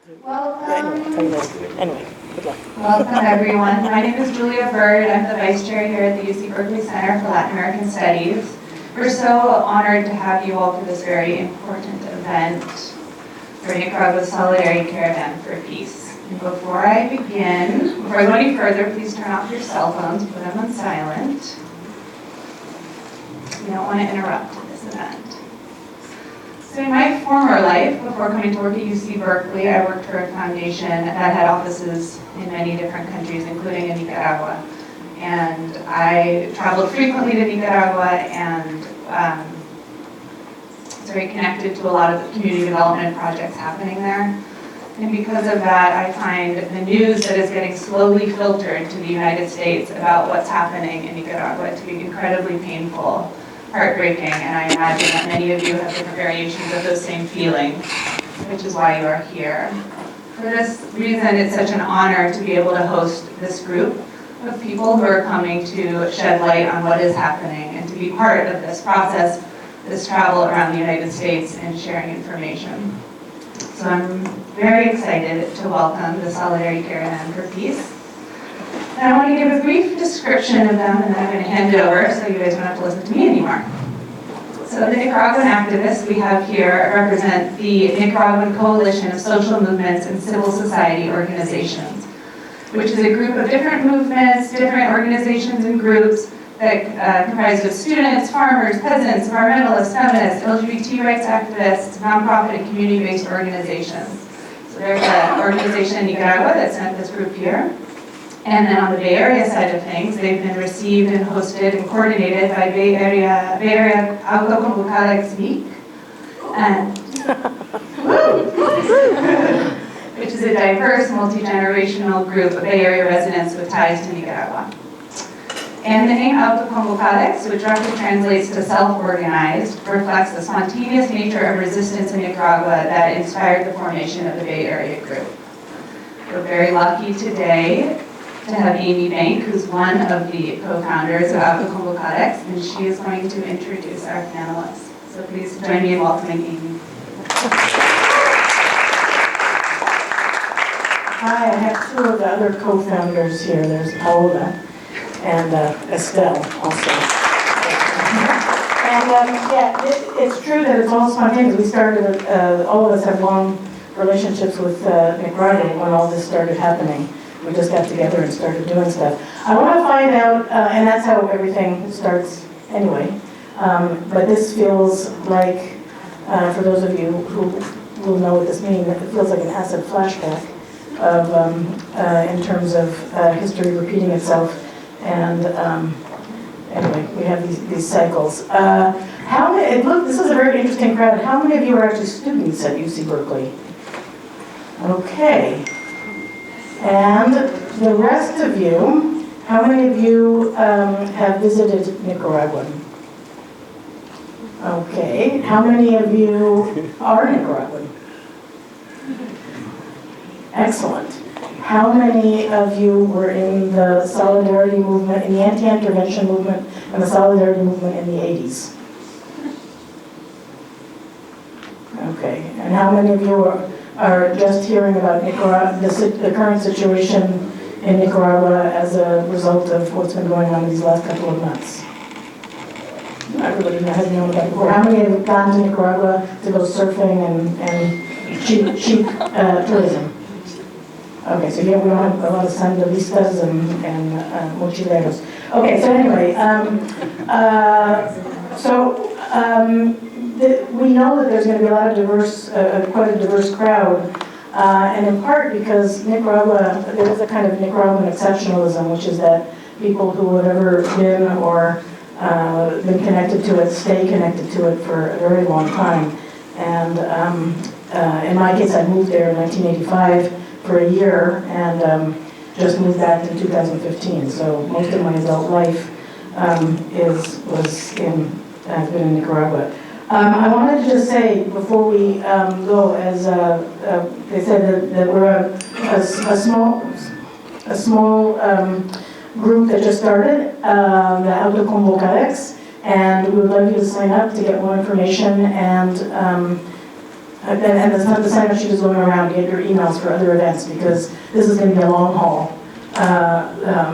Anyway, good luck. Welcome everyone. My name is Julia Bird. I'm the Vice Chair here at the UC Berkeley Center for Latin American Studies. We're so honored to have you all for this very important event for Nicaragua's Solidarity Caravan for Peace. And before I go any further, please turn off your cell phones, put them on silent. We don't want to interrupt this event. So in my former life, before coming to work at UC Berkeley, I worked for a foundation that had offices in many different countries, including in Nicaragua. And I traveled frequently to Nicaragua and was very connected to a lot of the community development projects happening there. And because of that, I find the news that is getting slowly filtered to the United States about what's happening in Nicaragua to be incredibly painful, heartbreaking, and I imagine that many of you have different variations of those same feelings, which is why you are here. For this reason, it's such an honor to be able to host this group of people who are coming to shed light on what is happening and to be part of this process, this travel around the United States and sharing information. So I'm very excited to welcome the Solidarity Caravan for Peace. And I want to give a brief description of them, and then I'm going to hand it over so you guys don't have to listen to me anymore. So the Nicaraguan activists we have here represent the Nicaraguan Coalition of Social Movements and Civil Society Organizations, which is a group of different movements, different organizations and groups that comprised of students, farmers, peasants, environmentalists, feminists, LGBT rights activists, nonprofit and community-based organizations. So there's an organization in Nicaragua that sent this group here. And then on the Bay Area side of things, they've been received and hosted and coordinated by Bay Area Autoconvocada Civic, and which is a diverse, multi-generational group of Bay Area residents with ties to Nicaragua. And the name Autoconvocadex, which roughly translates to self-organized, reflects the spontaneous nature of resistance in Nicaragua that inspired the formation of the Bay Area group. We're very lucky today to have Amy Bank, who's one of the co-founders of Autoconvocadex, and she is going to introduce our panelists. So please join me in welcoming Amy. Hi, I have two of the other co-founders here. There's Paola and Estelle also. And it's true that it's all spontaneous. We started, all of us have long relationships with Nicaragua when all this started happening. We just got together and started doing stuff. I want to find out, and that's how everything starts anyway, but this feels like, for those of you who will know what this means, it feels like an acid flashback of, in terms of history repeating itself. And anyway, we have these cycles. How many, look, this is a very interesting crowd. How many of you are actually students at UC Berkeley? Okay. And the rest of you, how many of you have visited Nicaragua? Okay. How many of you are Nicaraguan? Excellent. How many of you were in the Solidarity movement, in the anti-intervention movement, and the Solidarity movement in the 80s? Okay. And how many of you are just hearing about Nicaragua, the current situation in Nicaragua as a result of what's been going on these last couple of months? Everybody has known about it before. How many have gone to Nicaragua to go surfing and cheap tourism? Okay, so yeah, we don't have a lot of sandinistas and mochileros. Okay, so anyway, we know that there's going to be a lot of quite a diverse crowd, and in part because Nicaragua, there is a kind of Nicaraguan exceptionalism, which is that people who have ever been or been connected to it stay connected to it for a very long time. And in my case, I moved there in 1985 for a year and just moved back in 2015. So most of my adult life has been in Nicaragua. I wanted to just say before we go, as they said that we're a small group that just started, the Autoconvocadex, and we would like you to sign up to get more information and and the sign-up sheet is going around to get your emails for other events, because this is going to be a long haul.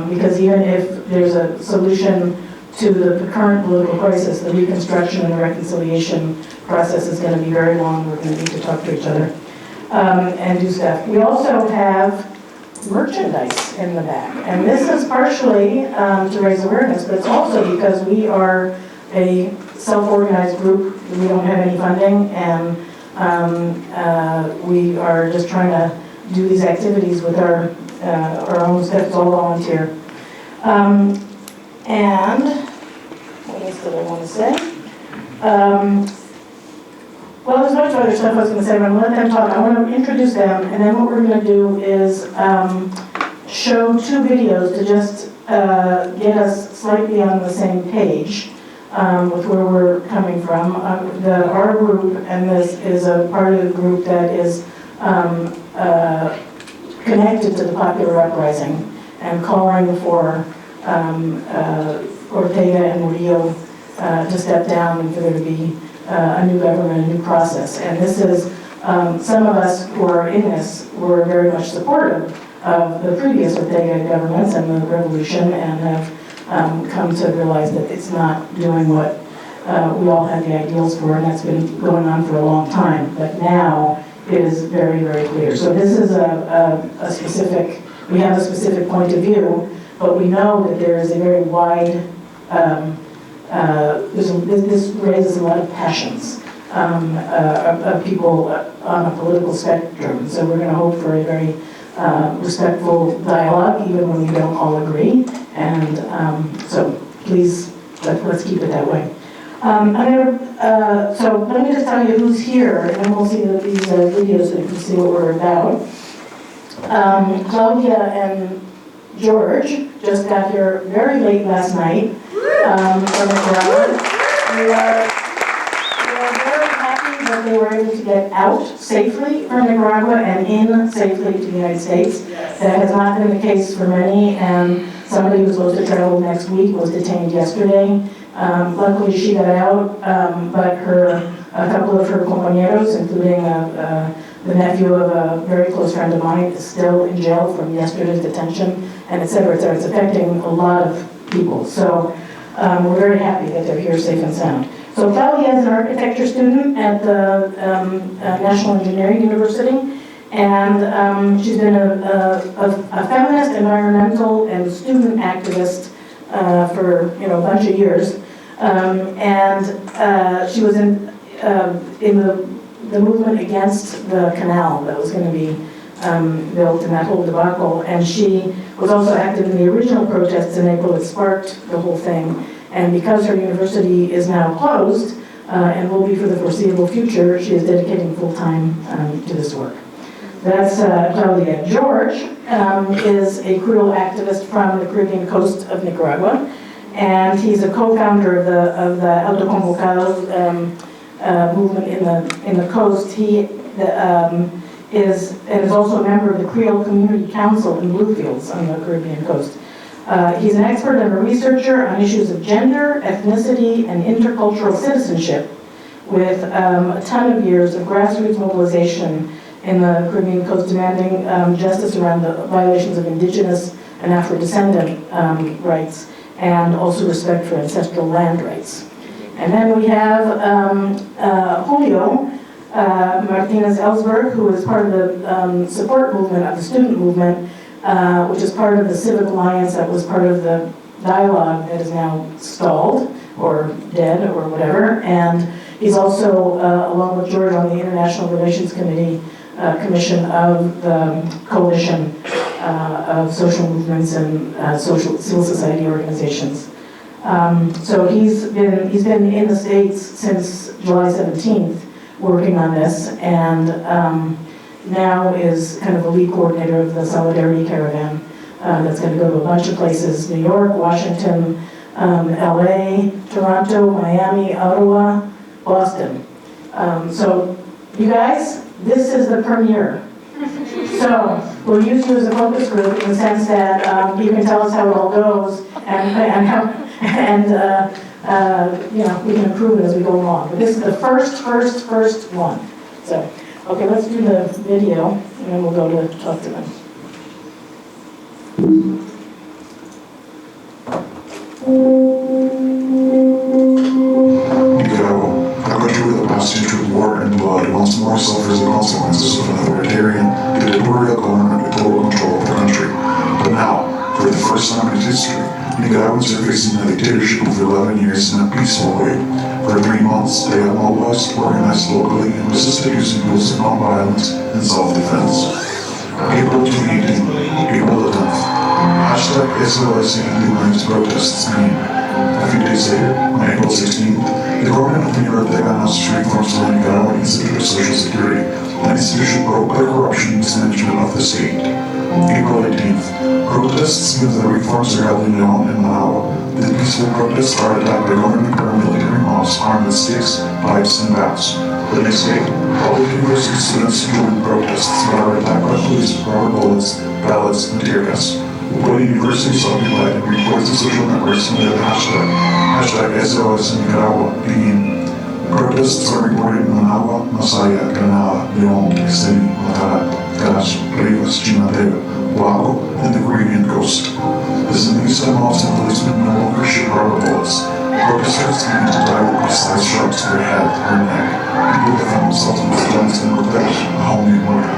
Because even if there's a solution to the current political crisis, the reconstruction and the reconciliation process is going to be very long. We're going to need to talk to each other and do stuff. We also have merchandise in the back, and this is partially to raise awareness, but it's also because we are a self-organized group. We don't have any funding, and we are just trying to do these activities with our own stuff. It's all volunteer. And what else did I want to say? Well, there's a bunch of other stuff I was going to say, but I'm going to let them talk. I want to introduce them, and then what we're going to do is show 2 videos to just get us slightly on the same page with where we're coming from. Our group, and this is a part of the group that is connected to the popular uprising and calling for Ortega and Murillo to step down and for there to be a new government, a new process. And this is, some of us who are in this were very much supportive of the previous Ortega governments and the revolution, and have come to realize that it's not doing what we all had the ideals for, and that's been going on for a long time. But now it is very, very clear. So this is a specific, we have a specific point of view, but we know that there is a very wide, this raises a lot of passions of people on a political spectrum. So we're going to hope for a very respectful dialogue, even when we don't all agree. And so please, let's keep it that way. So let me just tell you who's here, and then we'll see these videos so you can see what we're about. Claudia and George just got here very late last night from Nicaragua. We are very happy that they were able to get out safely from Nicaragua and in safely to the United States. That has not been the case for many, and somebody who was supposed to travel next week was detained yesterday. Luckily she got out, but a couple of her compañeros, including the nephew of a very close friend of mine, is still in jail from yesterday's detention, and et cetera, et cetera. It's affecting a lot of people. So we're very happy that they're here safe and sound. So Claudia is an architecture student at the National Engineering University, and she's been a feminist, environmental, and student activist for a bunch of years. And she was in the movement against the canal that was going to be built in that whole debacle. And she was also active in the original protests in April that sparked the whole thing. And because her university is now closed, and will be for the foreseeable future, she is dedicating full-time to this work. That's Claudia. George is a Creole activist from the Caribbean coast of Nicaragua, and he's a co-founder of the Autoconvocados movement in the coast. He is also a member of the Creole Community Council in Bluefields on the Caribbean coast. He's an expert and a researcher on issues of gender, ethnicity, and intercultural citizenship, with a ton of years of grassroots mobilization in the Caribbean coast demanding justice around the violations of indigenous and Afro-descendant rights, and also respect for ancestral land rights. And then we have Julio Martinez-Ellsberg, who is part of the support movement of the student movement, which is part of the Civic Alliance that was part of the dialogue that is now stalled or dead or whatever. And he's also, along with George, on the International Relations Commission of the Coalition of Social Movements and civil society organizations. So he's been in the States since July 17th working on this, and now is kind of a lead coordinator of the Solidarity Caravan that's going to go to a bunch of places: New York, Washington, LA, Toronto, Miami, Ottawa, Boston. So you guys, this is the premiere. So we'll use you as a focus group in the sense that you can tell us how it all goes, and we can improve it as we go along. But this is the first one. So. Okay, let's do the video, and then we'll go to talk to them. Nicaragua, a country with a past history of war and blood, once more suffers the consequences of an authoritarian, dictatorial government with total control of the country. But now, for the first time in its history, Nicaraguans are facing a dictatorship for 11 years in a peaceful way. For 3 months, they have mobilized, organized locally, and resisted using tools of nonviolence and self-defense. April 2018, April the 10th. Hashtag SOS Human protests mean. A few days later, on April 16th, the government of Nicaragua announced reforms to the Nicaraguan Institute of Social Security, an institution broke by corruption and mismanagement of the state. April 18th, protests against the reforms are held in Leon and Managua. The peaceful protests are attacked by government paramilitary mobs armed with sticks, pipes, and bats. The next day, public university students joined protests but are attacked by police with rubber bullets, pellets, and tear gas. When universities occupied and reports to social networks under the hashtag SOS in Nicaragua begin. Protests are reported in Managua, Masaya, Granada, Leon, Esteli, Matara, Caras, Rivas, Chinandega, Oaxaca, and the Caribbean coast. The Sandinista mobs and policemen no longer shoot rubber bullets. Protesters begin to die with precise shots to their head or neck. People defend themselves with guns and protect a homemade murder.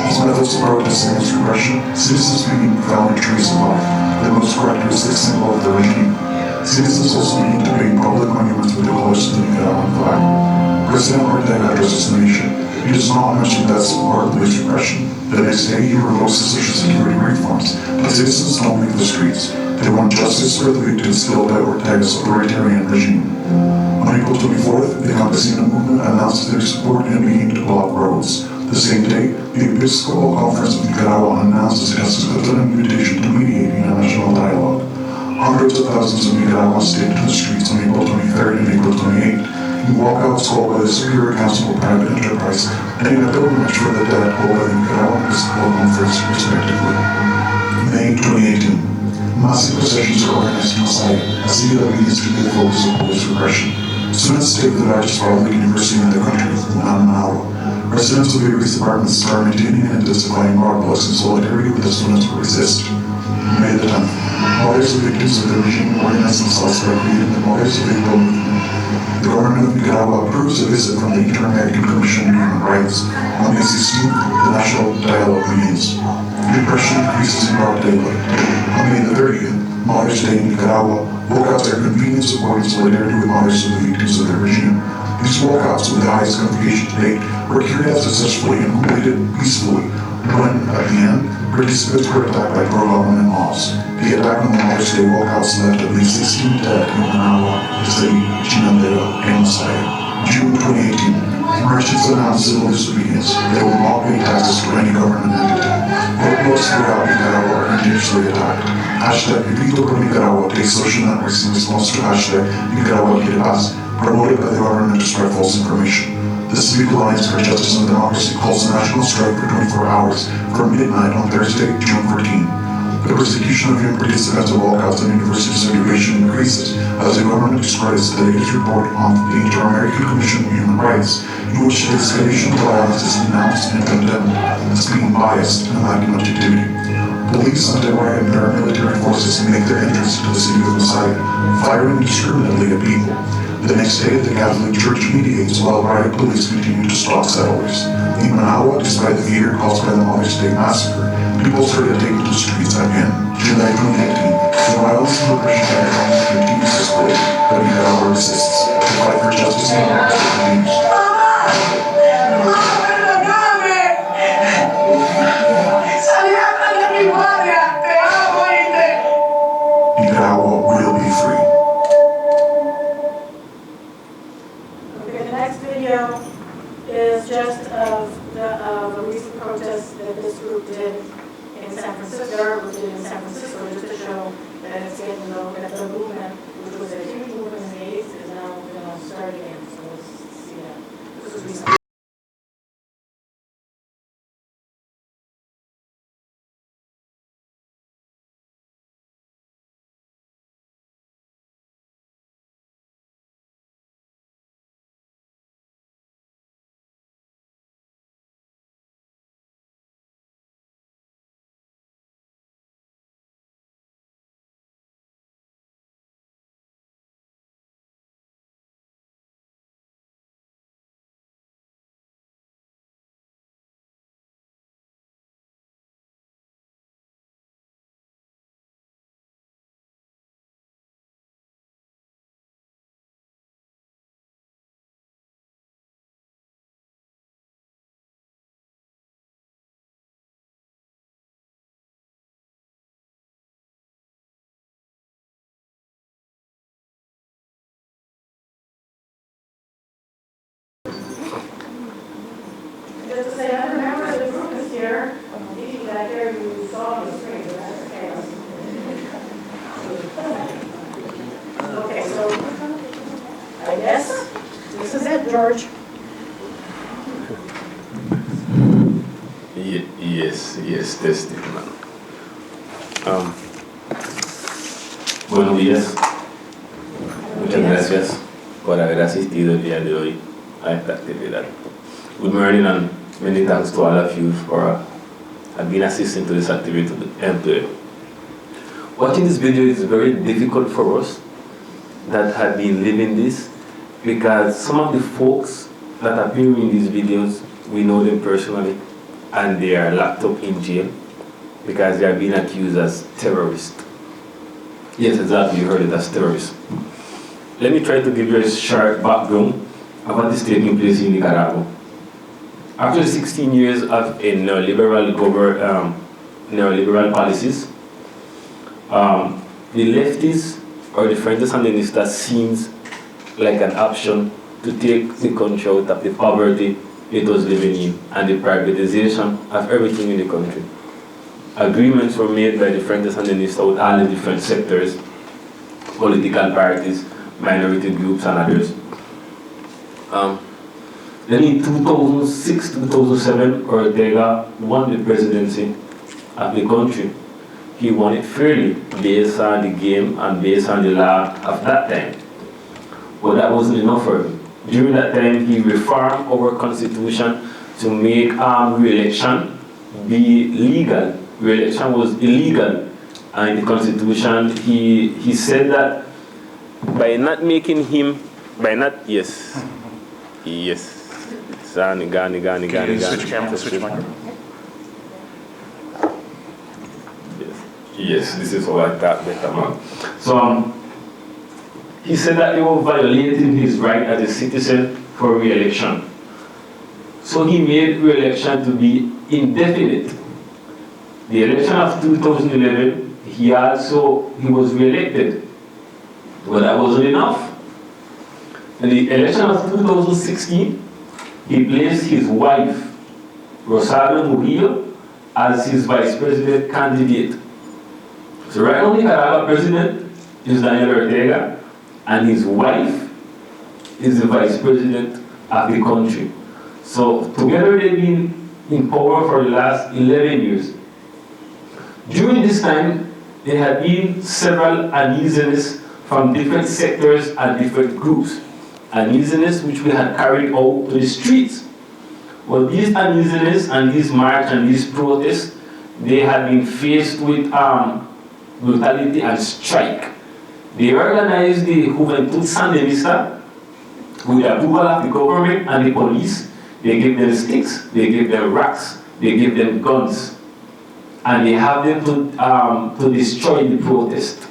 As methods of protest against repression, citizens begin to found trees of life, the most characteristic symbol of the regime. Citizens also begin to paint public monuments with the colors of the Nicaraguan flag. President Ortega addresses the nation. He does not mention deaths or police repression. The next day, he revokes the social security reforms, but citizens don't leave the streets. They want justice for the victims killed by Ortega's authoritarian regime. On April 24th, the Campesino movement announced their support and began to block roads. The same day, the Episcopal Conference of Nicaragua announced it has accepted an invitation to mediate in a national dialogue. Hundreds of thousands of Nicaraguans stayed in the streets on April 23rd and April 28th in walkouts called by the Superior Council of Private Enterprise and in a pilgrimage for the dead called by the Nicaraguan Episcopal Conference, respectively. May 2018. Massive processions are organized in Masaya, a city that begins to be the focus of police repression. Students take the largest public university in the country, Managua. Residents of various departments are maintaining and intensifying roadblocks in solidarity with the students who resist. May the 10th. Mothers of victims of the regime organized themselves by creating the Mothers of April movement. The government of Nicaragua approves a visit from the Inter-American Commission on Human Rights. On May 16th, the national dialogue begins. Repression increases in broad daylight. On May the 30th, Mother's Day in Nicaragua, walkouts are convened in support and solidarity with mothers of the victims of the regime. These walkouts, with the highest congregation to date, were carried out successfully and completed peacefully, when, at the end, participants were attacked by pro-government mobs. The attack on the Mother's Day walkouts left at least 16 dead in Managua, Esteli, Chinandega, and Masaya. June 2018, merchants announced civil disobedience. They will not pay taxes to any government entity. Roadblocks throughout Nicaragua are continuously attacked. Hashtag Pepito por Nicaragua takes social networks in response to hashtag Nicaragua Quiere Paz, promoted by the government to spread false information. The Civic Alliance for Justice and Democracy calls a national strike for 24 hours from midnight on Thursday, June 14. The persecution of young participants of walkouts and university segregation increases as the government discredits the latest report on the Inter-American Commission on Human Rights, in which the escalation of violence is denounced and condemned as being biased and lacking objectivity. Police, anti-riot, and paramilitary forces make their entrance to the city of Masaya, firing indiscriminately at people. The next day, the Catholic Church mediates while riot police continue to stalk settlers. In Managua, despite the fear caused by the Mother's Day massacre, people started taking to the streets again. July 2018, the violence and repression by the government continues to escalate, but Nicaragua resists. The fight for justice and democracy continues. Nicaragua will be free. Okay, the next video is just of a recent protest that this group did in San Francisco, our group did in San Francisco, just to show that it's getting low, that the movement, which was a huge movement in the 80s, is now going to start again. So let's see that. This was recent. just to say, I remember the group is here. Maybe back there you saw on the screen, but that's okay. Okay, so I guess this is it, George. Yes, testing, man. Buenos días. Muchas gracias por haber asistido el día de hoy a esta actividad. Good morning and many thanks to all of you for being assisting to this activity today. Watching this video is very difficult for us that have been living this, because some of the folks that appear in these videos, we know them personally, and they are locked up in jail because they are being accused as terrorists. Yes, exactly, you heard it, as terrorists. Let me try to give you a short background of what is taking place in Nicaragua. After 16 years of a neoliberal policies, the leftists or the Frente Sandinista seems like an option to take the country out of the poverty it was living in and the privatization of everything in the country. Agreements were made by the Frente Sandinista with all the different sectors, political parties, minority groups, and others. Then in 2006-2007, Ortega won the presidency of the country. He won it fairly based on the game and based on the law of that time. But that wasn't enough for him. During that time, he reformed our constitution to make re-election be legal. Re-election was illegal. And in the constitution, he said that by not making him, yes. Switch camera, switch microphone. Yes, this is what I thought better, man. So he said that they were violating his right as a citizen for re-election. So he made re-election to be indefinite. The election of 2011, he was re-elected, but that wasn't enough. In the election of 2016, he placed his wife, Rosario Murillo, as his vice president candidate. So right now, Nicaragua president is Daniel Ortega, and his wife is the vice president of the country. So together they've been in power for the last 11 years. During this time, there had been several uneasiness from different sectors and different groups. Uneasiness which we had carried out to the streets. Well, these uneasiness and these march and these protests, they had been faced with brutality and strike. They organized the Juventud Sandinista with the approval of the government and the police. They gave them sticks, they gave them rocks, they gave them guns, and they have them to destroy the protest.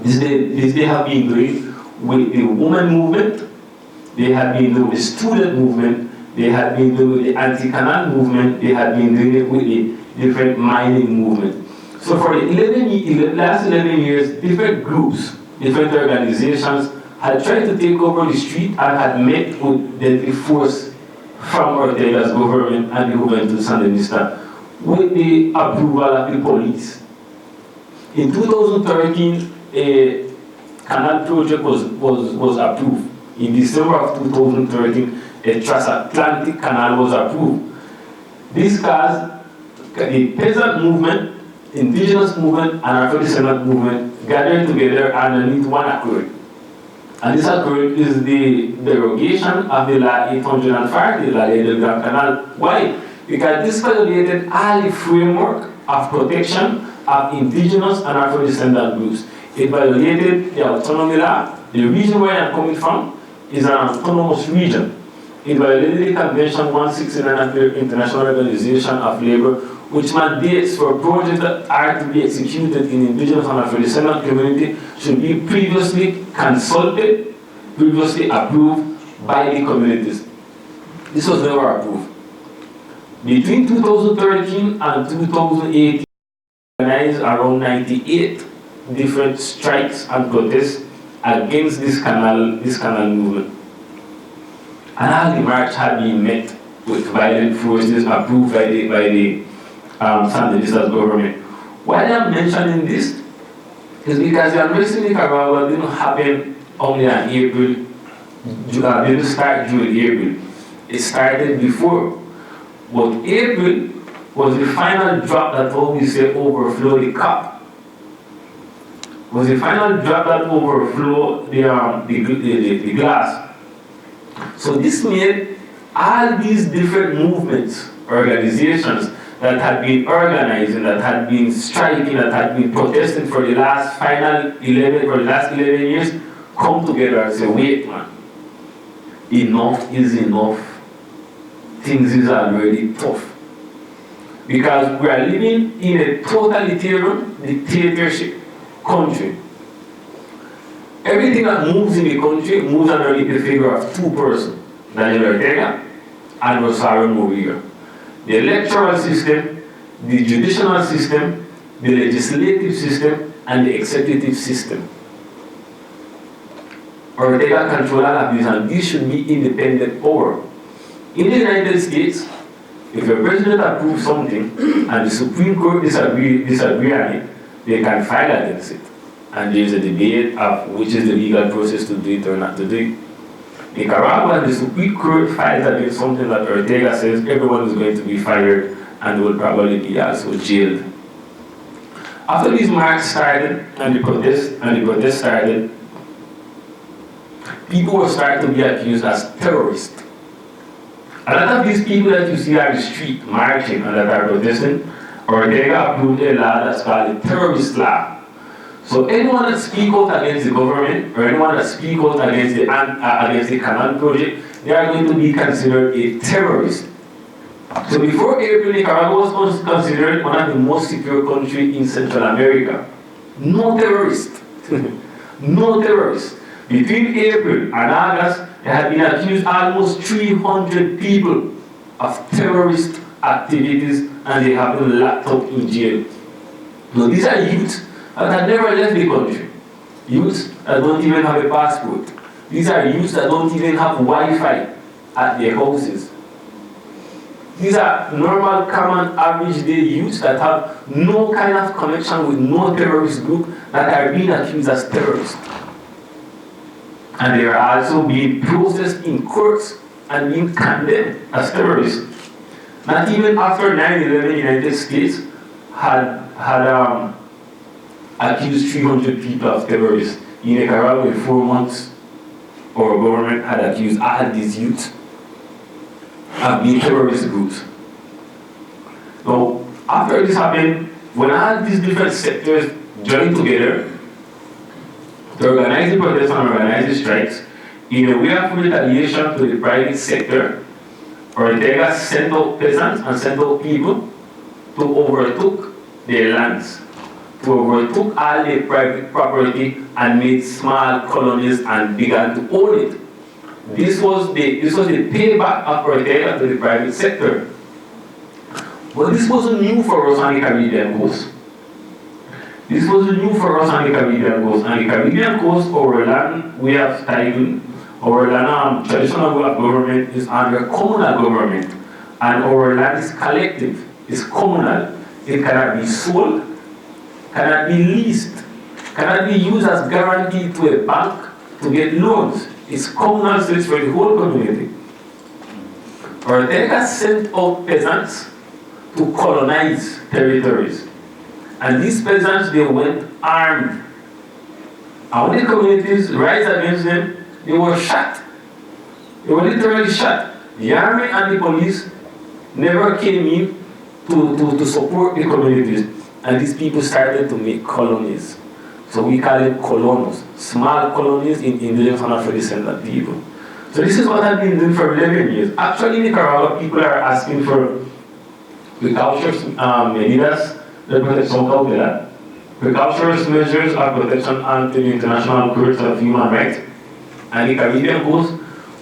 This they have been doing with the woman movement, they had been doing with the student movement, they had been doing with the anti-canal movement, they had been doing it with the different mining movement. So for the last 11 years, different groups, different organizations had tried to take over the street and had met with the force from Ortega's government and the Juventud Sandinista with the approval of the police. In 2013, a canal project was approved. In December of 2013, a transatlantic canal was approved. This caused the peasant movement, indigenous movement, and Afro-descendant movement gathered together underneath one accord. And this accord is the derogation of the Law 805, the La Ley del Gran Canal. Why? Because this violated all the framework of protection of indigenous and Afro-descendant groups. It violated the autonomy law. The region where I'm coming from is an autonomous region. It violated the Convention 169 of the International Organization of Labor, which mandates for projects that are to be executed in indigenous and Afro-descendant community should be previously consulted, previously approved by the communities. This was never approved. Between 2013 and 2018, organized around 98 different strikes and protests against this canal movement. And all the march had been met with violent forces approved by the Sandinistas government. Why I'm mentioning this is because the unrest in Nicaragua didn't happen only in April, didn't start during April. It started before. But April was the final drop that always say overflow the cup. Was the final drop that overflowed the glass. So this made all these different movements, organizations that had been organizing, that had been striking, that had been protesting for the last 11 years, come together and say, wait man, enough is enough. Things is already tough. Because we are living in a totalitarian dictatorship country. Everything that moves in the country moves underneath the figure of two persons, Daniel Ortega and Rosario Murillo. The electoral system, the judicial system, the legislative system, and the executive system. Ortega controls all of these, and these should be independent power. In the United States, if a president approves something and the Supreme Court disagree on it, they can file against it. And there's a debate of which is the legal process to do it or not to do it. Nicaragua, the Supreme Court files against something that Ortega says everyone is going to be fired and will probably be also jailed. After these marches started and the protest started, people were starting to be accused as terrorists. A lot of these people that you see on the street marching and that are protesting, Ortega approved a law that's called the terrorist law. So anyone that speaks out against the government or anyone that speaks out against the canal project, they are going to be considered a terrorist. So before April, Nicaragua was considered one of the most secure countries in Central America. No terrorists. No terrorists. Between April and August, there have been accused almost 300 people of terrorist activities, and they have been locked up in jail. Now these are youths that have never left the country. Youths that don't even have a passport. These are youths that don't even have Wi-Fi at their houses. These are normal, common, average day youths that have no kind of connection with no terrorist group that are being accused as terrorists. And they are also being processed in courts and being condemned as terrorists. Not even after 9/11, the United States had accused 300 people of terrorists. In Nicaragua, in 4 months, our government had accused all these youths of being terrorist groups. Now, after this happened, when all these different sectors joined together to organize the protests and organize the strikes, in a way of retaliation to the private sector, Ortega sent out peasants and sent out people to overtook their lands, to overtook all their private property and made small colonies and began to own it. This was the payback of Ortega to the private sector. But this wasn't new for us on the Caribbean coast. This wasn't new for us on the Caribbean coast. On the Caribbean coast, our land, we have titled, our land, traditional way of government is under communal government. And our land is collective, is communal. It cannot be sold, cannot be leased, cannot be used as guarantee to a bank to get loans. It's communal, so it's for the whole community. Ortega sent out peasants to colonize territories. And these peasants, they went armed. And when the communities rise against them, they were shot. They were literally shot. The army and the police never came in to support the communities. And these people started to make colonies. So we call them colonos, small colonies in indigenous and Afro-descendant people. So this is what I've been doing for 11 years. Actually, in Nicaragua, people are asking for precautionary medidas de protección cautelar, precautionary measures of protection under the International Court of Human Rights. And in the Caribbean coast,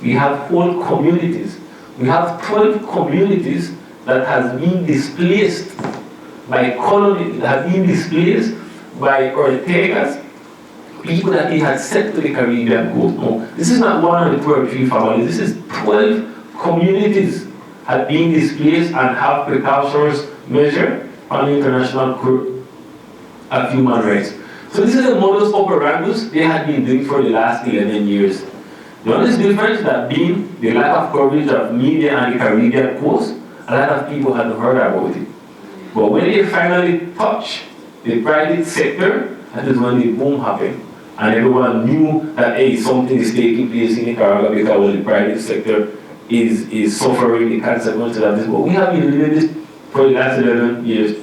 we have whole communities. We have 12 communities that has been displaced by colonies, that have been displaced by Ortega's people that he had sent to the Caribbean coast. No, this is not 1 or 2 or 3 families. This is 12 communities had been displaced and have precautionary measure on the international court of human rights. So this is the modus operandi they had been doing for the last 11 years. The only difference that being the lack of coverage of media and the Caribbean coast, a lot of people hadn't heard about it. But when they finally touch the private sector, that is when the boom happened. And everyone knew that, hey, something is taking place in Nicaragua because the private sector is suffering the consequences of this. But we have been living this for the last 11 years.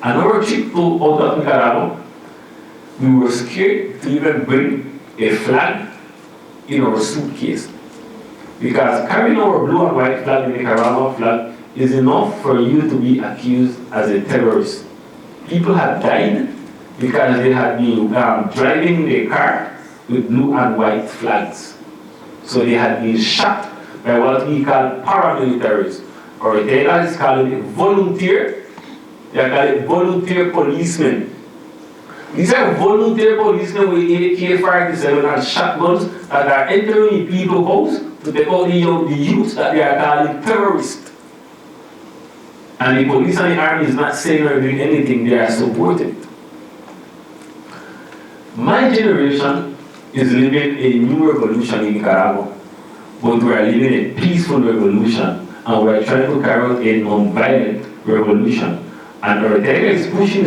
And our trip out of Nicaragua, we were scared to even bring a flag in our suitcase. Because carrying our blue and white flag, the Nicaraguan flag, is enough for you to be accused as a terrorist. People had died because they had been driving their car with blue and white flags. So they had been shot by what we call paramilitaries, or they are calling it volunteer. They are called volunteer policemen. These are volunteer policemen with AK-47 and shotguns that are entering people's house to take out the youth that they are calling terrorists. And the police and the army is not saying or doing anything, they are supporting it. My generation is living a new revolution in Nicaragua, but we are living a peaceful revolution, and we are trying to carry out a non-violent revolution. And Ortega is pushing,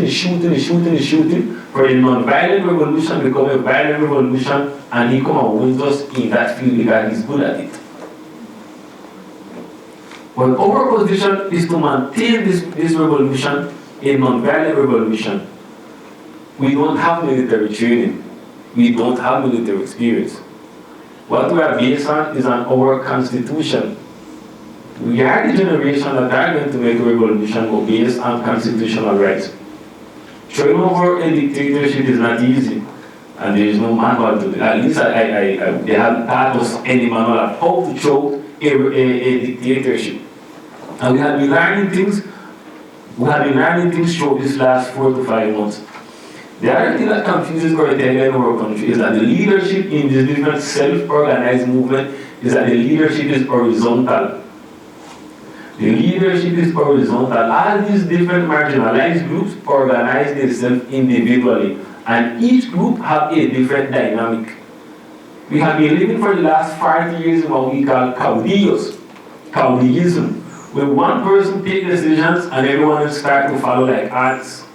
shooting for a non-violent revolution to become a violent revolution, and he come and wins us in that field because he's good at it. But our position is to maintain this revolution, a non-violent revolution. We don't have military training. We don't have military experience. What we are based on is on our constitution. We are the generation that are going to make a revolution based on constitutional rights. Throwing over a dictatorship is not easy, and there is no manual to it. At least they haven't taught us any manual of how to throw a dictatorship. And we have been learning things. Through this last 4 to 5 months. The other thing that confuses Ortega in our country is that the leadership in this different self-organized movement is that the leadership is horizontal. The leadership is horizontal. All these different marginalized groups organize themselves individually, and each group have a different dynamic. We have been living for the last 40 years in what we call caudillism, where one person takes decisions and everyone else starts to follow like ants.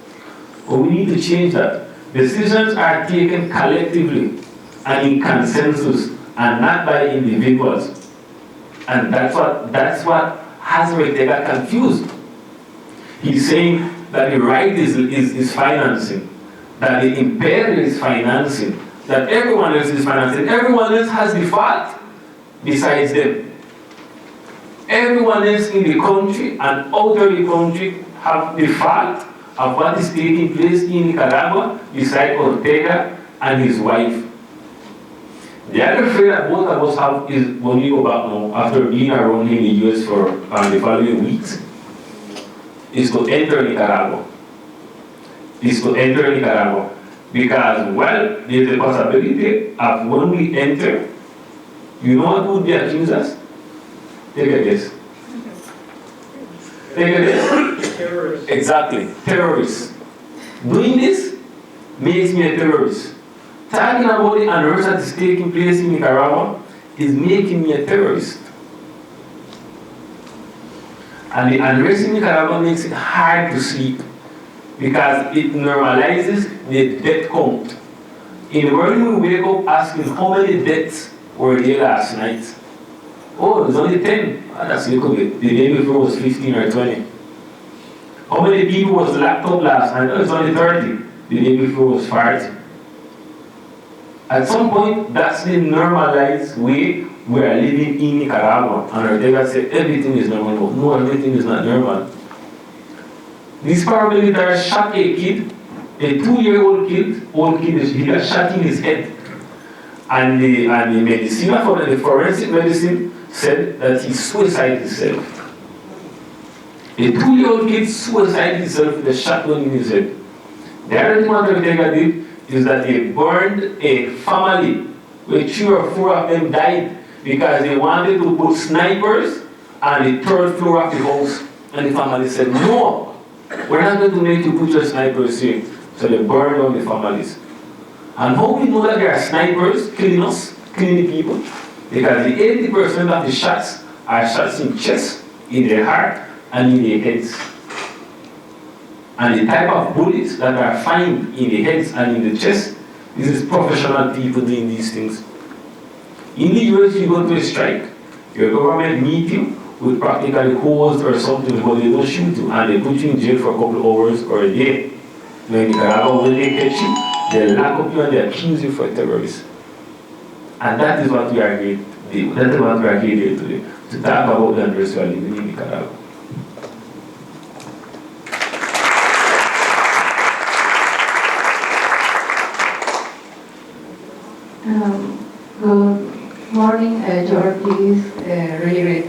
But we need to change that. Decisions are taken collectively and in consensus and not by individuals. And that's what has Ortega confused. He's saying that the right is financing, that the imperial is financing, that everyone else is financing. Everyone else has the fault besides them. Everyone else in the country and out of the country have the fault of what is taking place in Nicaragua beside Ortega and his wife. The other fear that both of us have is when we go back now, after being around in the US for the following weeks, is to enter Nicaragua. Because, well, there's a possibility of when we enter, you know what would be accused us? Take a guess. Terrorists. Exactly, terrorists. Doing this makes me a terrorist. Talking about the unrest that is taking place in Nicaragua is making me a terrorist. And the unrest in Nicaragua makes it hard to sleep because it normalizes the death count. In the morning we wake up asking how many deaths were there last night. Oh, there's only 10. Oh, that's a little bit. The day before was 15 or 20. How many people was locked up last night? Oh, it's only 30. The day before was 40. At some point, that's the normalized way we are living in Nicaragua. And Ortega said everything is normal. No, everything is not normal. These paramilitaries shot a kid, a 2-year-old kid, he got shot in his head. And the medicina for the forensic medicine said that he suicided himself. A 2-year-old kid suicided himself with a shotgun in his head. The other thing what Ortega did is that they burned a family where 3 or 4 of them died because they wanted to put snipers and the third floor of the house, and the family said, no, we're not going to make you put your snipers here. So they burned down the families. And how we know that there are snipers killing us, killing the people? Because the 80% of the shots are shots in chest, in their heart, and in their heads. And the type of bullets that are found in the heads and in the chest, this is professional people doing these things. In the US, you go to a strike, your government meet you with practically holes or something, but they don't shoot you, and they put you in jail for a couple of hours or a day. Now in Nicaragua, when they catch you, they lock up you and they accuse you for terrorism. And that is what we are here today. That is what we are here today, to talk about the unrest we are living in Nicaragua. Good morning, George. Is really great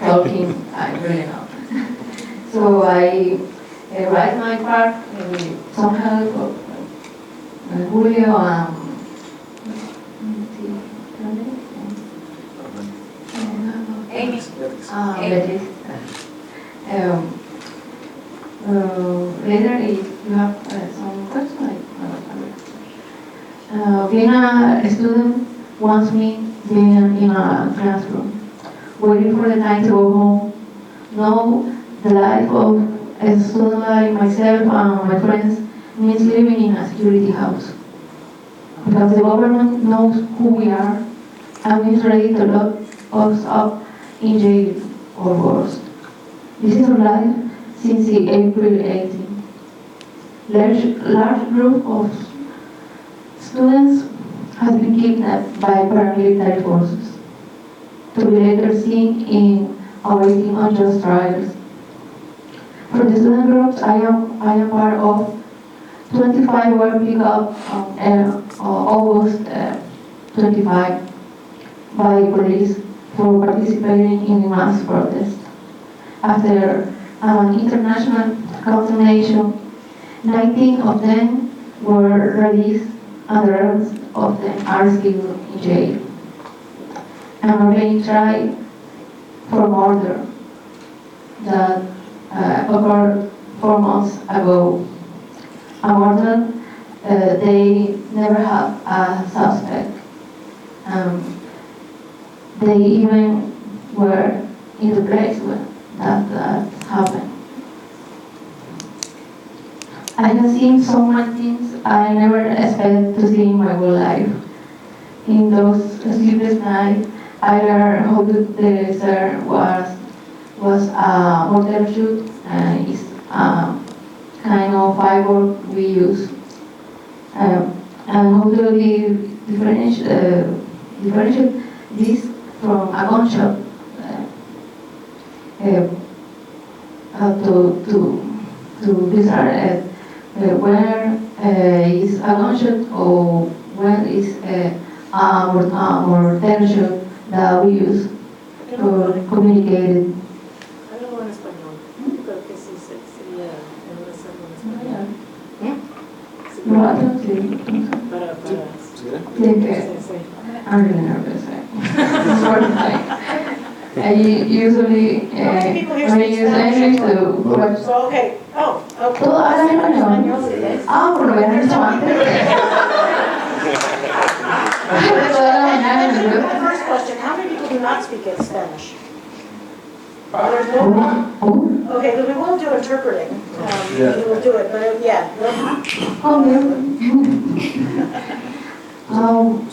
talking. I really know. So I write my part with some help of Julio and Amy. Betty. Later, if you have some questions, being a student wants me being in a classroom, waiting for the time to go home, know the life of a student like myself and my friends means living in a security house. Because the government knows who we are and is ready to lock us up in jail or worse. This is our life since the April 18. Large group of students has been kidnapped by paramilitary forces to be later seen in awaiting unjust trials. For the student groups I am part of, 25 were picked up on August 25 by police for participating in a mass protest. After an international condemnation, 19 of them were released and the rest of them are still in jail and are being tried for murder that occurred 4 months ago. A murder they never had a suspect. They even were in the place where that happened. I have seen so many things I never expected to see in my whole life. In those sleepless nights, I learned how the desert was a mortar shoot, and it's a kind of fiber we use, and how to differentiate this from a gunshot. To decide where is a gunshot or where is a mortar shot that we use to communicate. Háblalo en español. Creo que sí sería en una segunda español. Para. I'm really nervous. I usually when I use English to watch. Okay. Oh, okay. Todo habla en español. Por lo menos eso antes. The first question, how many people do not speak Spanish? There's no one? Okay, but we will do interpreting. We will do it, but yeah.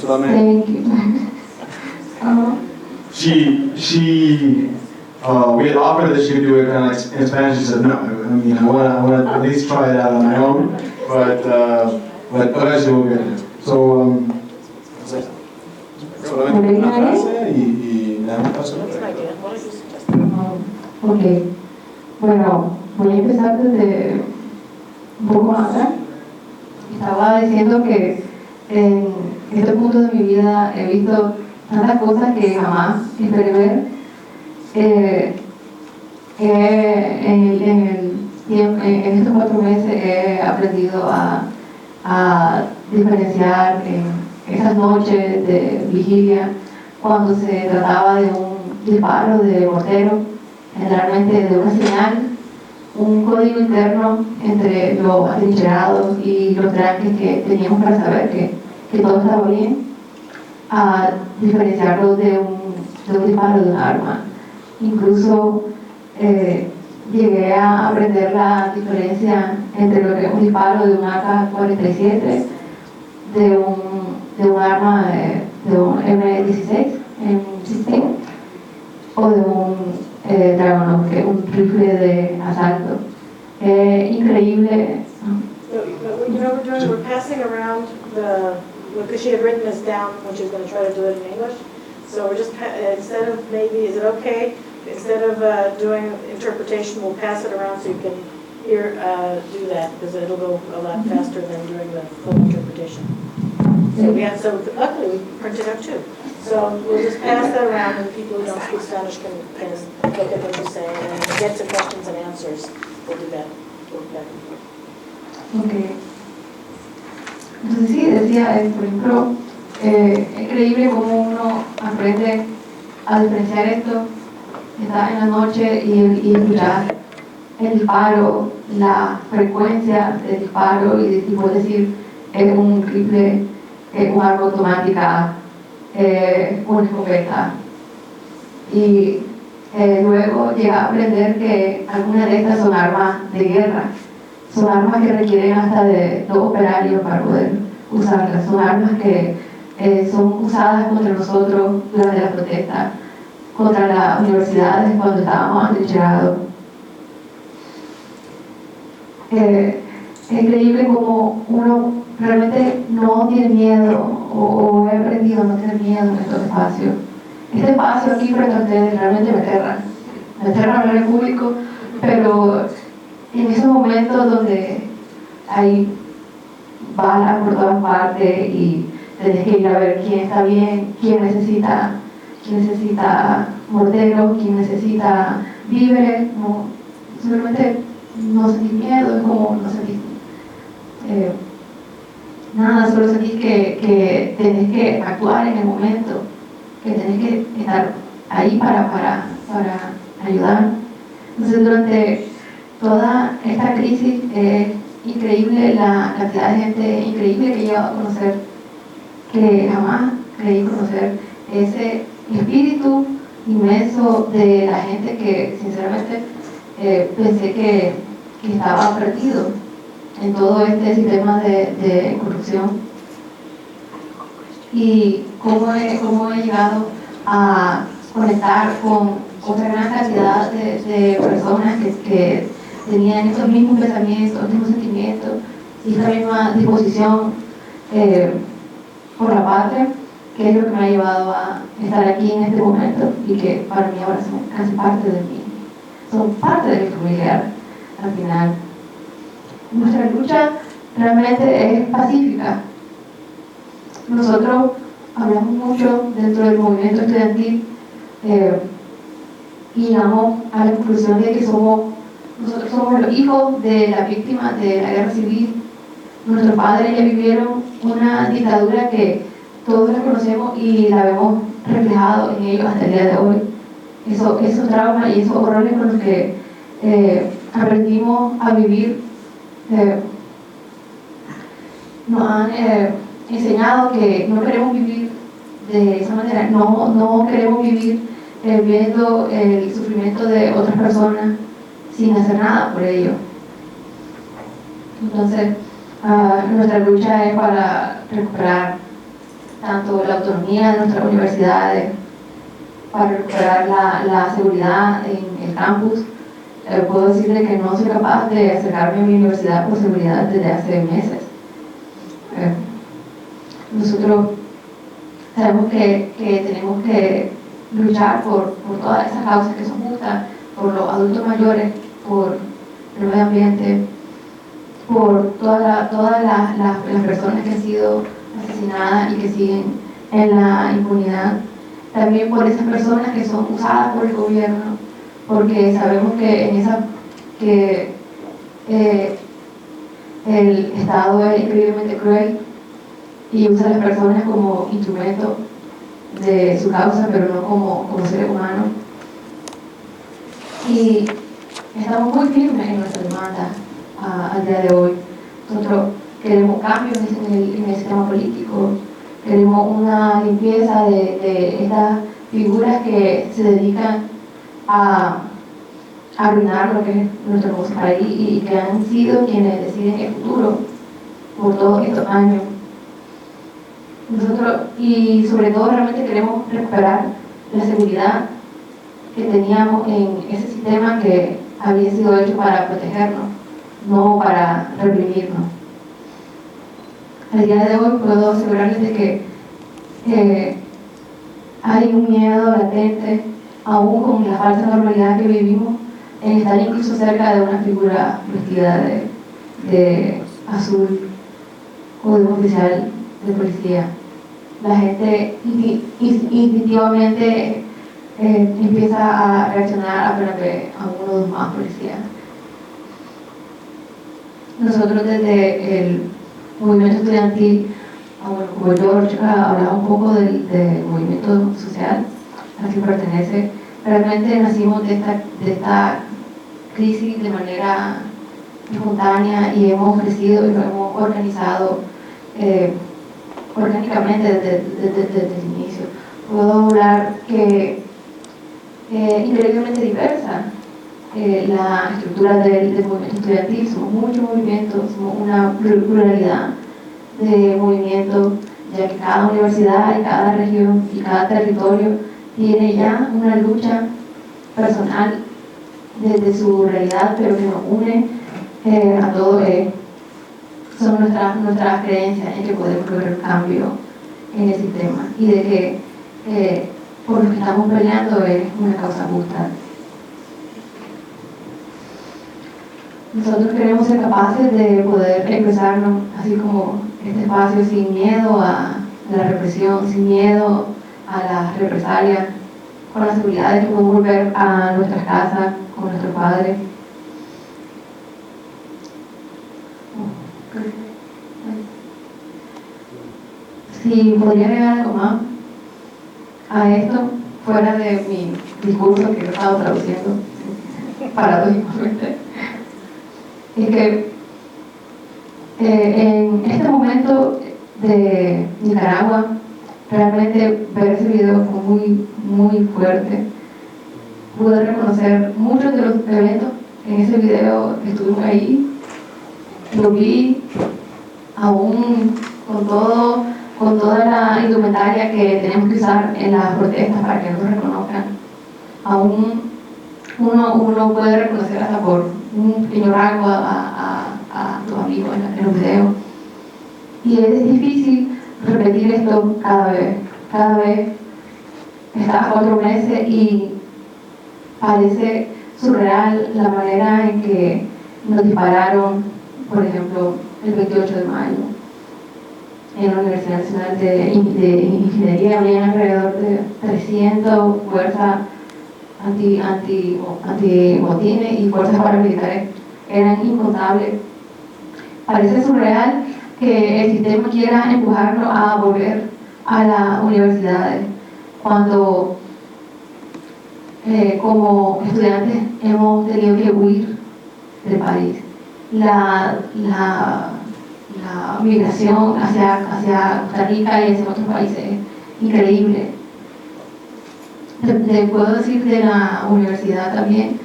Thank you. We had offered that she could do it kind of like in Spanish. She said no. I mean, I want to at least try it out on my own, but eventually we'll get it. So, solamente una frase y nada más. Ok. Bueno, voy a empezar desde un poco más atrás. Estaba diciendo que en este punto de mi vida he visto tantas cosas que jamás esperé ver. En estos 4 meses he aprendido a diferenciar en esas noches de vigilia cuando se trataba de un disparo de mortero generalmente de una señal, un código interno entre los atrincherados y los tranques que teníamos para saber que todo estaba bien, a diferenciarlo de un disparo de un arma. Incluso llegué a aprender la diferencia entre lo que es un disparo de un AK-47, de un arma, de un M16 M16, o de un Dragon, que es un rifle de asalto. Increíble. You know what we're doing? We're passing around because she had written this down when she was going to try to do it in English. So we're just, instead of maybe, is it okay? Instead of doing interpretation, we'll pass it around so you can hear, do that, because it'll go a lot faster than doing the full interpretation. So luckily we printed out too. So we'll just pass that around and people who don't speak Spanish can look at what you're saying and get to questions and answers. We'll do that. We'll do that. Okay. Entonces sí, decía, por ejemplo, es increíble cómo uno aprende a diferenciar esto, estar en la noche y escuchar el disparo, la frecuencia del disparo y puedo decir, es un rifle, es un arma automática, una escopeta. Y luego llega a aprender que algunas de estas son armas de guerra. Son armas que requieren hasta de 2 operarios para poder usarlas. Son armas que son usadas contra nosotros durante la protesta, contra las universidades cuando estábamos atrincherados. Es increíble como uno realmente no tiene miedo, o he aprendido a no tener miedo en estos espacios. Este espacio aquí frente a ustedes realmente me aterra hablar en público, pero en esos momentos donde hay balas por todas partes y tenés que ir a ver quién está bien, quién necesita morteros, quién necesita víveres, no, simplemente no sentís miedo, es como no sentís nada, solo sentís que tenés que actuar en el momento, que tenés que estar ahí para ayudar. Entonces durante toda esta crisis es increíble la cantidad de gente increíble que he llegado a conocer, que jamás creí conocer, ese espíritu inmenso de la gente que sinceramente pensé que estaba perdido en todo este sistema de corrupción. Y cómo he llegado a conectar con otra gran cantidad de personas que tenían estos mismos pensamientos, estos mismos sentimientos y esta misma disposición por la patria, que es lo que me ha llevado a estar aquí en este momento y que para mí ahora son casi parte de mí, son parte de mi familiar al final. Nuestra lucha realmente es pacífica. Nosotros hablamos mucho dentro del movimiento estudiantil y llegamos a la conclusión de que nosotros somos los hijos de las víctimas de la guerra civil. Nuestros padres ya vivieron una dictadura que todos la conocemos y la vemos reflejado en ellos hasta el día de hoy. Esos traumas y esos horrores con los que aprendimos a vivir nos han enseñado que no queremos vivir de esa manera, no queremos vivir viendo el sufrimiento de otras personas sin hacer nada por ello. Entonces, nuestra lucha es para recuperar tanto la autonomía de nuestras universidades, para recuperar la seguridad en el campus. Puedo decirle que no soy capaz de acercarme a mi universidad por seguridad desde hace meses. Nosotros sabemos que tenemos que luchar por todas esas causas que son justas, por los adultos mayores, por el medio ambiente, por todas las personas que han sido asesinadas y que siguen en la impunidad. También por esas personas que son usadas por el gobierno, porque sabemos que el Estado es increíblemente cruel y usa a las personas como instrumento de su causa, pero no como seres humanos. y estamos muy firmes en nuestra demanda al día de hoy. Nosotros queremos cambios en el sistema político, queremos una limpieza de estas figuras que se dedican a arruinar lo que es nuestro hermoso país y que han sido quienes deciden el futuro por todos estos años. Nosotros, y sobre todo, realmente queremos recuperar la seguridad que teníamos en ese sistema que había sido hecho para protegernos, no para reprimirnos. Al día de hoy puedo asegurarles de que hay un miedo latente, aún con la falsa normalidad que vivimos, en estar incluso cerca de una figura vestida de azul o de un oficial de policía. La gente instintivamente empieza a reaccionar apenas ve a uno de los más policías. Nosotros desde el movimiento estudiantil, como George hablaba un poco del movimiento social al que pertenece, realmente nacimos de esta crisis de manera espontánea y hemos crecido y lo hemos organizado orgánicamente desde el inicio. Puedo hablar que increíblemente diversa la estructura del movimiento estudiantil. Somos muchos movimientos, somos una pluralidad de movimientos, ya que cada universidad y cada región y cada territorio tiene ya una lucha personal desde su realidad, pero que nos une a todos. Son nuestras creencias en que podemos lograr un cambio en el sistema y de que por lo que estamos peleando es una causa justa. Nosotros queremos ser capaces de poder expresarnos así como este espacio sin miedo a la represión, sin miedo a las represalias, con la seguridad de que podemos volver a nuestras casas con nuestros padres. Si podría agregar algo más a esto, fuera de mi discurso que he estado traduciendo paradójicamente, es que en este momento de Nicaragua, realmente ver ese video fue muy, muy fuerte. Pude reconocer muchos de los eventos en ese video, estuvimos ahí, lo vi aún con toda la indumentaria que tenemos que usar en las protestas para que nos reconozcan. Aún uno puede reconocer hasta por un pequeño rango a tus amigos en los videos. Y es difícil repetir esto cada vez. Cada vez está a 4 meses y parece surreal la manera en que nos dispararon, por ejemplo, el 28 de mayo. En la Universidad Nacional de Ingeniería había alrededor de 300 fuerzas anti-botines y fuerzas paramilitares. Eran incontables. Parece surreal que el sistema quiera empujarnos a volver a las universidades cuando como estudiantes hemos tenido que huir del país. La migración hacia Costa Rica y hacia otros países es increíble. Te puedo decir de la universidad también,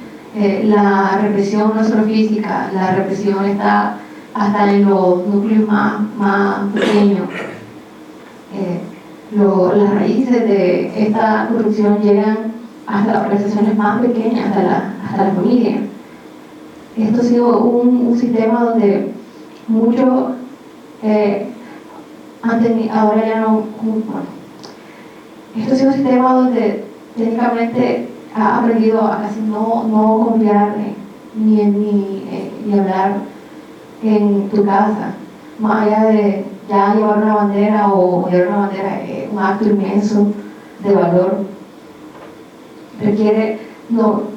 la represión no solo física, la represión está hasta en los núcleos más pequeños. Las raíces de esta corrupción llegan hasta las organizaciones más pequeñas, hasta la familia. Esto ha sido un sistema donde muchos ahora ya no, bueno, esto ha sido un sistema donde técnicamente ha aprendido a casi no confiar ni hablar en tu casa, más allá de ya llevar una bandera o llevar una bandera, un acto inmenso de valor. Requiere,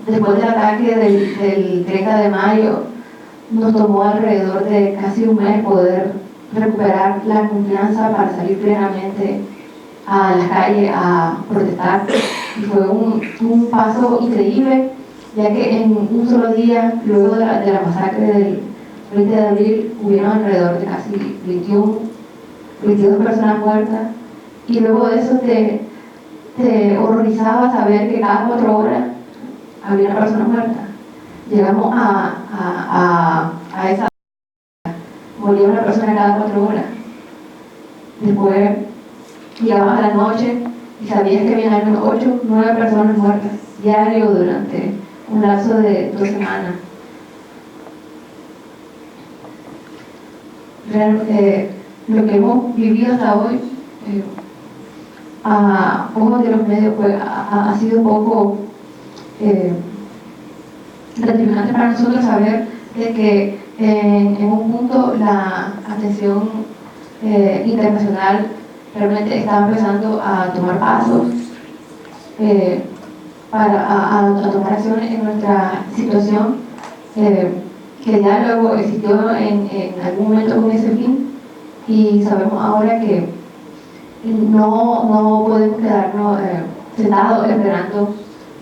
después del ataque del 30 de mayo, nos tomó alrededor de casi un mes poder recuperar la confianza para salir plenamente a las calles a protestar. Y fue un paso increíble ya que en un solo día, luego de la masacre del 20 de abril, hubieron alrededor de casi 22 personas muertas, y luego de eso te horrorizaba saber que cada 4 horas había una persona muerta. Llegamos a esa hora, moría una persona cada 4 horas. Después llegabas a la noche y sabías que habían al menos 8 o 9 personas muertas diario durante un lapso de 2 semanas. Lo que hemos vivido hasta hoy, a ojos de los medios, pues, ha sido un poco gratificante para nosotros saber de que en un punto la atención internacional realmente está empezando a tomar pasos a tomar acciones en nuestra situación, que ya luego existió en algún momento con ese fin, y sabemos ahora que no podemos quedarnos sentados esperando,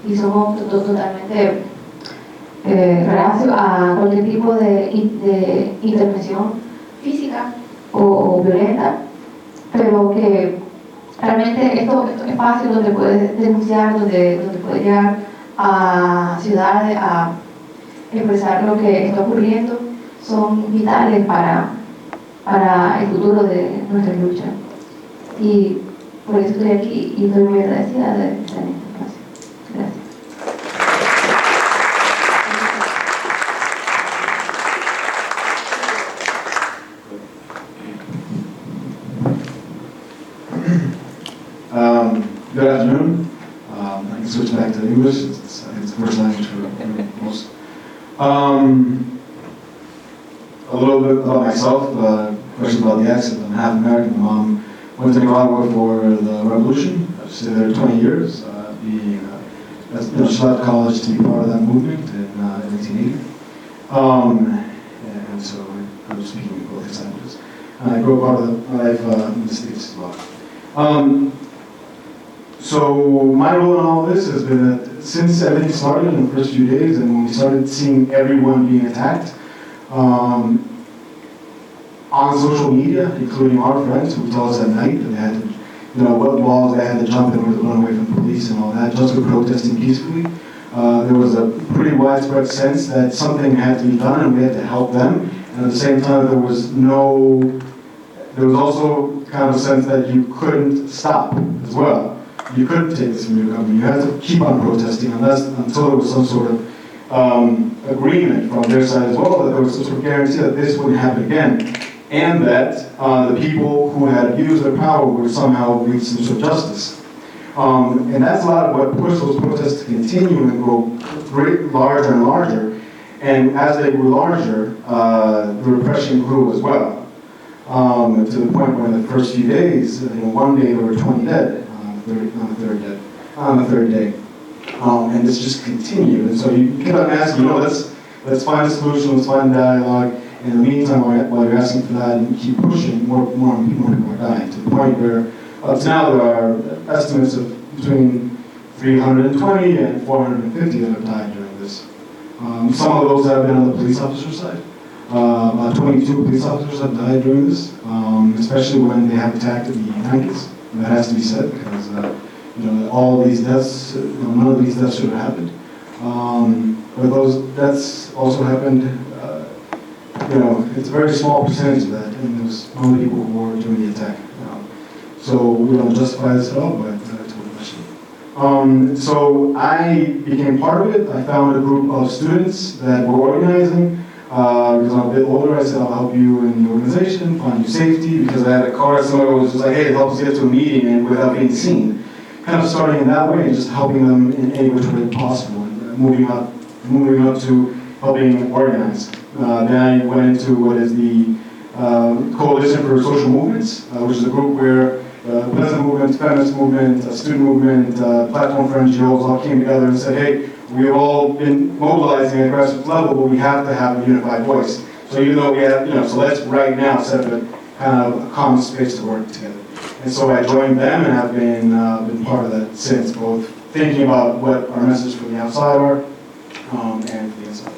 y somos totalmente reacios a cualquier tipo de intervención física o violenta, pero que realmente estos espacios donde puedes denunciar, donde puedes llegar a ciudades a expresar lo que está ocurriendo, son vitales para el futuro de nuestra lucha. Y por eso estoy aquí y estoy muy agradecida de estar en este espacio. Gracias. Good afternoon. I can switch back to English. It's the first language for most. A little bit about myself. Question about the accent. I'm half American. My mom went to Nicaragua for the revolution. She stayed there 20 years. She left college to be part of that movement in 1980. And so I was speaking both these languages. And I grew up part of my life in the States as well. So my role in all of this has been that since everything started in the first few days, and when we started seeing everyone being attacked on social media, including our friends who would tell us at night that they had to, what walls they had to jump in order to run away from police and all that, just for protesting peacefully. There was a pretty widespread sense that something had to be done and we had to help them. And at the same time, there was also kind of a sense that you couldn't stop as well. You couldn't take this from your government. You had to keep on protesting until there was some sort of agreement from their side as well, that there was some sort of guarantee that this wouldn't happen again, and that the people who had abused their power would somehow reach some sort of justice. And that's a lot of what pushed those protests to continue and grow larger and larger. And as they grew larger, the repression grew as well. To the point where in the first few days, one day there were 20 dead. On the third day. And this just continued. And so you keep on asking, let's find a solution, let's find dialogue. And in the meantime, while you're asking for that, and you keep pushing, more people are dying, to the point where up to now there are estimates of between 320 and 450 that have died during this. Some of those have been on the police officer side. About 22 police officers have died during this, especially when they have attacked the blankets. And that has to be said, because all of these deaths, none of these deaths should have happened. But those deaths also happened. It's a very small percentage of that, and there's only people who were doing the attack. So we don't justify this at all, but that's what question. So I became part of it. I found a group of students that were organizing. Because I'm a bit older, I said, I'll help you in the organization, find you safety, because I had a card somewhere that was just like, hey, it helps get to a meeting and without being seen. Kind of starting in that way, and just helping them in any which way possible, and moving up to helping organize. Then I went into what is the Coalition for Social Movements, which is a group where the peasant movement, feminist movement, student movement, platform for NGOs all came together and said, hey, we have all been mobilizing at a grassroots level, but we have to have a unified voice. So even though we have, so let's right now set up a kind of a common space to work together. And so I joined them and have been part of that since, both thinking about what our message from the outside are, and the inside.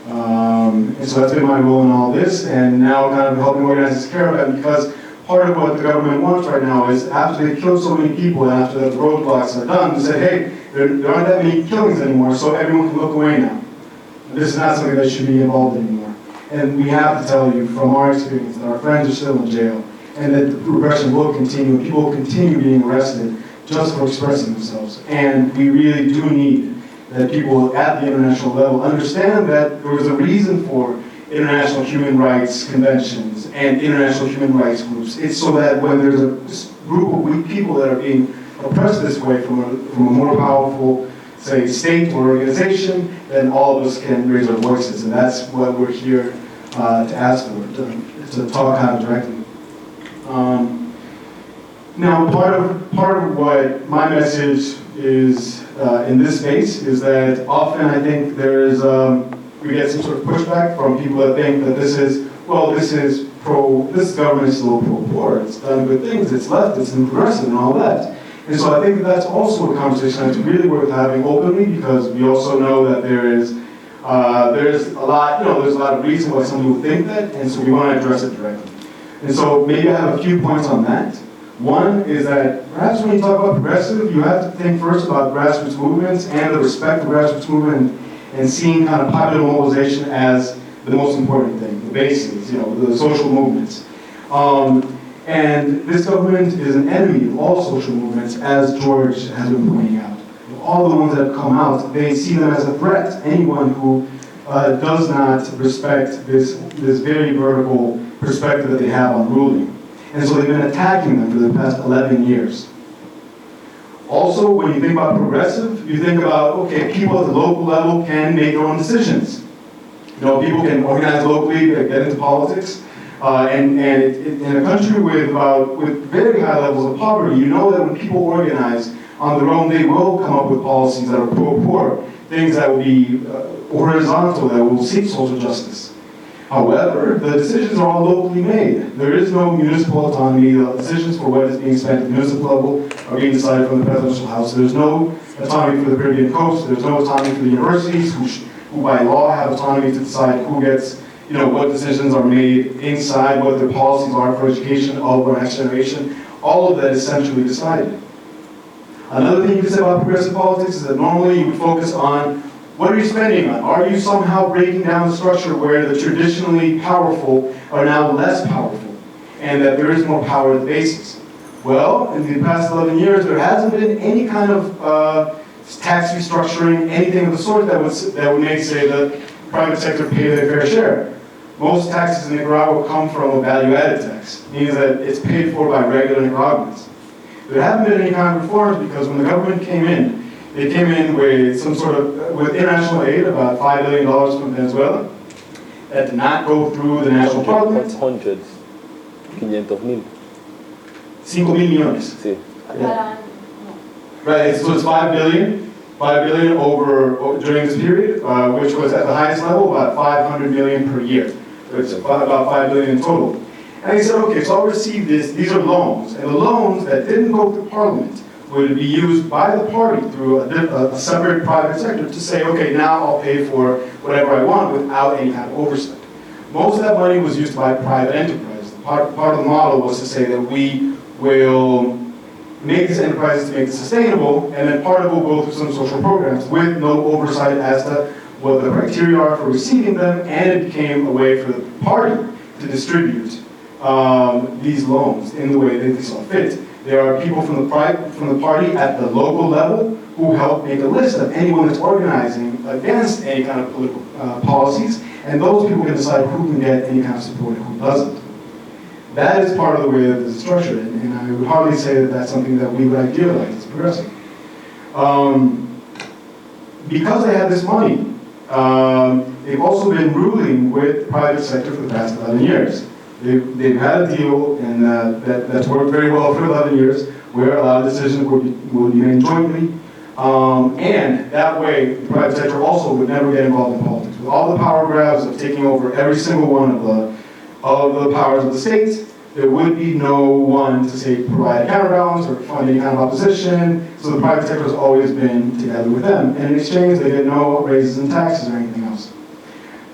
And so that's been my role in all this, and now kind of helping organize this caravan, because part of what the government wants right now is after they kill so many people and after the roadblocks are done, to say, hey, there aren't that many killings anymore, so everyone can look away now. And this is not something that should be involved anymore. And we have to tell you from our experience that our friends are still in jail, and that the repression will continue, and people will continue being arrested just for expressing themselves. And we really do need that people at the international level understand that there was a reason for international human rights conventions and international human rights groups. It's so that when there's a group of weak people that are being oppressed this way from a more powerful, say, state or organization, then all of us can raise our voices. And that's what we're here to ask for, to talk kind of directly. Now, part of what my message is in this space is that often I think there is we get some sort of pushback from people that think that this government is a little pro-poor, it's done good things, it's left, it's progressive and all that. And so I think that that's also a conversation that's really worth having openly, because we also know that there's a lot of reason why some people think that, and so we want to address it directly. And so maybe I have a few points on that. One is that perhaps when you talk about progressive, you have to think first about grassroots movements and the respect for grassroots movement, and seeing kind of popular mobilization as the most important thing, the basis, the social movements. And this government is an enemy of all social movements, as George has been pointing out. All the ones that have come out, they see them as a threat. Anyone who does not respect this very vertical perspective that they have on ruling. And so they've been attacking them for the past 11 years. Also, when you think about progressive, you think about, okay, people at the local level can make their own decisions. People can organize locally, get into politics. And in a country with very high levels of poverty, you know that when people organize on their own, they will come up with policies that are pro-poor, things that will be horizontal, that will seek social justice. However, the decisions are all locally made. There is no municipal autonomy. The decisions for what is being spent at the municipal level are being decided from the presidential house. There's no autonomy for the Caribbean coast. There's no autonomy for the universities, who by law have autonomy to decide who gets, what decisions are made inside, what their policies are for education of our next generation. All of that is centrally decided. Another thing you can say about progressive politics is that normally you would focus on what are you spending on? Are you somehow breaking down the structure where the traditionally powerful are now less powerful, and that there is more power at the basis? Well, in the past 11 years, there hasn't been any kind of tax restructuring, anything of the sort that would make, say, the private sector pay their fair share. Most taxes in Nicaragua come from a value-added tax, meaning that it's paid for by regular Nicaraguans. There haven't been any kind of reforms because when the government came in, they came in with with international aid, about $5 billion from Venezuela, that did not go through the national parliament. Hundreds. 500,000. 5 mil millones. Sí. Yeah. Right, so it's $5 billion over during this period, which was at the highest level about $500 million per year. So it's about $5 billion in total. And they said, okay, so I'll receive this. These are loans, and the loans that didn't go through Parliament would be used by the party through a separate private sector to say, okay, now I'll pay for whatever I want without any kind of oversight. Most of that money was used by private enterprise. Part of the model was to say that we will make these enterprises to make it sustainable, and then part of it will go through some social programs with no oversight as to what the criteria are for receiving them, and it became a way for the party to distribute these loans in the way that they saw fit. There are people from the party at the local level who help make a list of anyone that's organizing against any kind of political policies, and those people can decide who can get any kind of support and who doesn't. That is part of the way that this is structured, and I would hardly say that that's something that we would idealize as progressive. Because they have this money, they've also been ruling with the private sector for the past 11 years. They've had a deal, and that's worked very well for 11 years, where a lot of decisions will be made jointly. And that way, the private sector also would never get involved in politics. With all the power grabs of taking over every single one of the powers of the state, there would be no one to say provide counterbalance or fund any kind of opposition. So the private sector has always been together with them. And in exchange, they get no raises in taxes or anything else.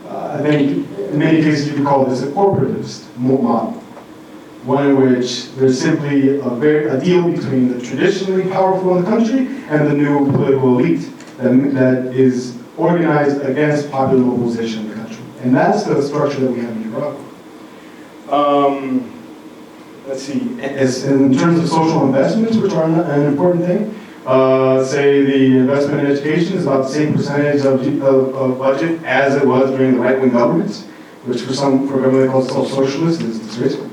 I think in many cases you could call this a corporativist model. One in which there's simply a deal between the traditionally powerful in the country and the new political elite that is organized against popular mobilization in the country. And that's the structure that we have in Nicaragua. Let's see, as in terms of social investments, which are an important thing, say the investment in education is about the same percentage of budget as it was during the right-wing governments, which for government called socialist is disgraceful.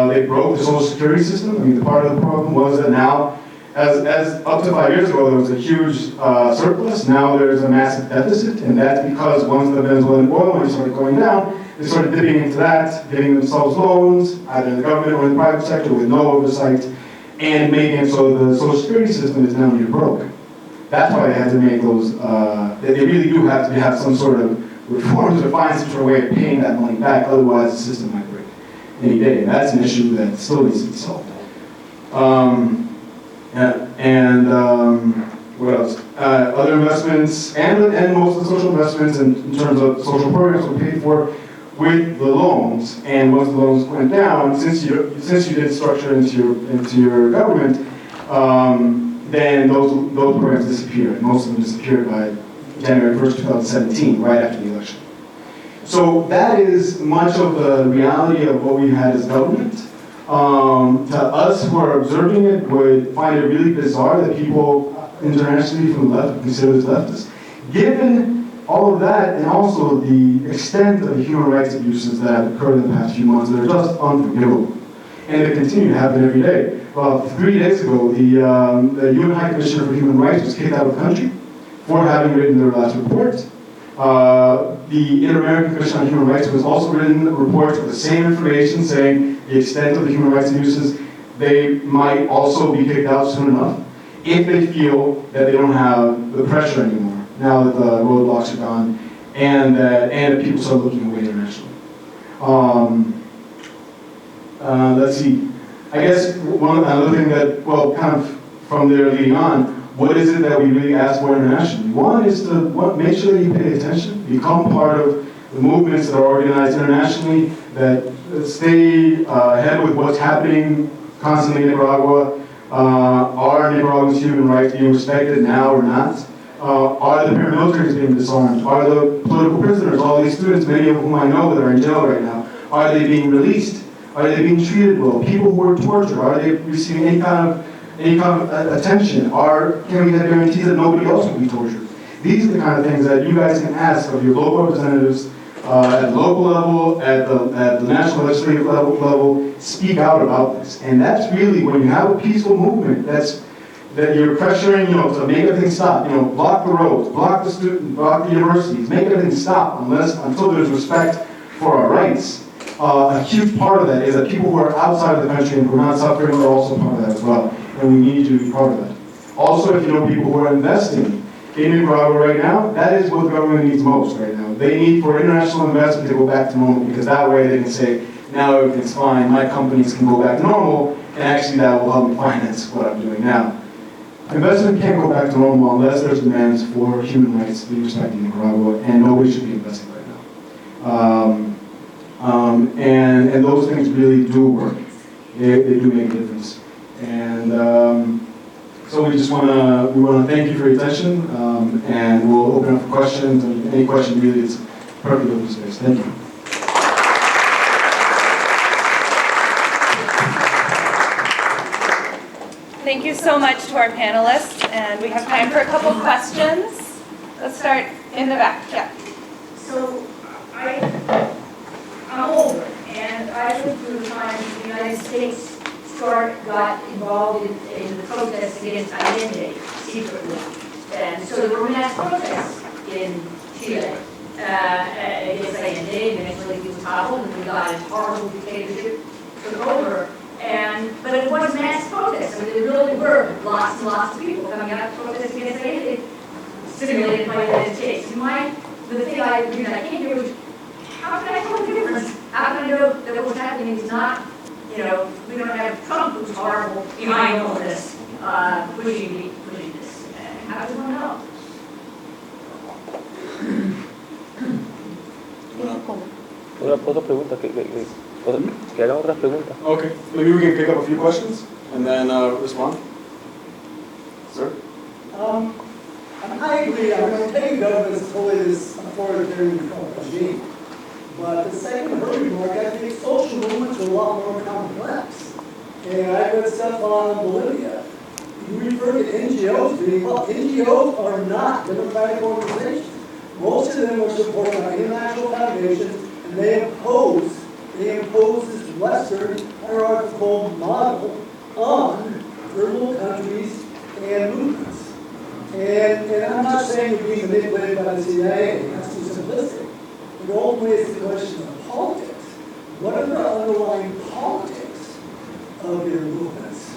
They broke the social security system. I mean, the part of the problem was that now, as up to 5 years ago, there was a huge surplus. Now there's a massive deficit, and that's because once the Venezuelan oil money started going down, they started dipping into that, giving themselves loans, either in the government or in the private sector with no oversight, and making it so the social security system is now near broke. That's why they had to make those, they really do have to have some sort of reforms or find some sort of way of paying that money back, otherwise the system might break any day. And that's an issue that still needs to be solved. What else? Other investments, and most of the social investments in terms of social programs were paid for with the loans, and once the loans went down, since you did structure into your government, then those programs disappeared. Most of them disappeared by January 1st, 2017, right after the election. So that is much of the reality of what we had as government. To us who are observing it would find it really bizarre that people internationally from the left would consider this leftist, given all of that, and also the extent of the human rights abuses that have occurred in the past few months that are just unforgivable. And they continue to happen every day. Well, 3 days ago, the UN High Commissioner for Human Rights was kicked out of the country for having written their last report. The Inter-American Commission on Human Rights was also written reports with the same information saying the extent of the human rights abuses. They might also be kicked out soon enough if they feel that they don't have the pressure anymore, now that the roadblocks are gone, and that people start looking away internationally. Let's see. I guess another thing that, well, kind of from there leading on, what is it that we really ask for internationally? One is to make sure that you pay attention, become part of the movements that are organized internationally, that stay ahead with what's happening constantly in Nicaragua. Are Nicaraguans' human rights being respected now or not? Are the paramilitaries being disarmed? Are the political prisoners, all these students, many of whom I know that are in jail right now, are they being released? Are they being treated well? People who are tortured, are they receiving any kind of attention? Can we have guarantees that nobody else will be tortured? These are the kind of things that you guys can ask of your local representatives at the local level, at the national legislative level, speak out about this. And that's really, when you have a peaceful movement, that you're pressuring, to make everything stop, block the roads, block the universities, make everything stop until there's respect for our rights. A huge part of that is that people who are outside of the country and who are not suffering are also part of that as well. And we need you to be part of that. Also, if you know people who are investing in Nicaragua right now, that is what the government needs most right now. They need for international investment to go back to normal, because that way they can say, now everything's fine, my companies can go back to normal, and actually that will help me finance what I'm doing now. Investment can't go back to normal unless there's demands for human rights to be respected in Nicaragua, and nobody should be investing right now. And those things really do work. They do make a difference. And so we just want to thank you for your attention, and we'll open up for questions. And any question really is perfectly open space. Thank you. Thank you so much to our panelists, and we have time for a couple questions. Let's start in the back. Yeah. So I'm older, and I lived through the time the United States got involved in the protests against Allende secretly. And so there were mass protests in Chile against Allende, and eventually he was toppled, and we got a horrible dictatorship took over. But it was mass protests. I mean, there really were lots and lots of people coming out to protest against Allende, stimulated by the United States. The thing I can't do is, how can I tell the difference? How can I know that what's happening is not you know, we don't have Trump who's horrible behind all this, pushing this. How do we know? Otra pregunta, que hagan otras preguntas. Okay, maybe we can pick up a few questions and then respond. Sir? I agree, I'm going to take government as fully as authoritarian regime. But the second hurry mark, I think social movements are a lot more complex. And I read stuff on Bolivia. You refer to NGOs being, well, NGOs are not democratic organizations. Most of them are supported by international foundations, and they impose this Western hierarchical model on third world countries and movements. And I'm not saying you're being manipulated by the CIA, that's too simplistic. But ultimately it's the question of politics. What are the underlying politics of your movements?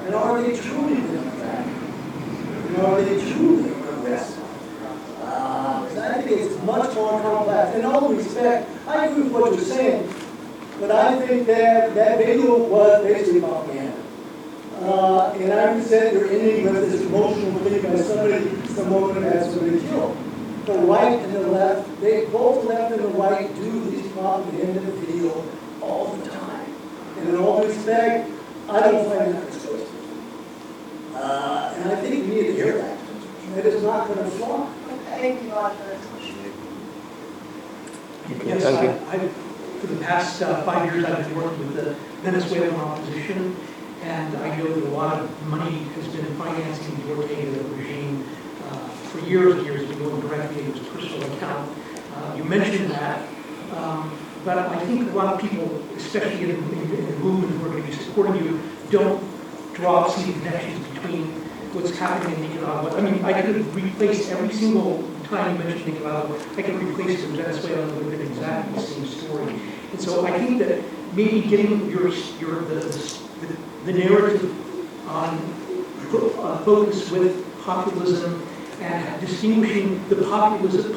And are they truly democratic? And are they truly progressive? I think it's much more complex. In all respect, I agree with what you're saying, but I think that video was basically propaganda. And I resent your ending with this emotional plea by some woman who has somebody killed. The right and the left, both the left and the right do these propaganda videos all the time. And in all respect, I don't find that persuasive. And I think we need to hear that. It is not going to fly. Thank you, Rod, for this question. Yes, For the past 5 years, I've been working with the Venezuelan opposition, and I know that a lot of money has been financing the Ortega regime for years and years, been going directly into his personal account. You mentioned that, but I think a lot of people, especially in the movement who are going to be supporting you, don't draw some connections between what's happening in Nicaragua. I mean, I could replace every single time you mention Nicaragua, I could replace it with Venezuela and it would have been exactly the same story. And so I think that maybe getting the narrative on focus with populism and distinguishing the populist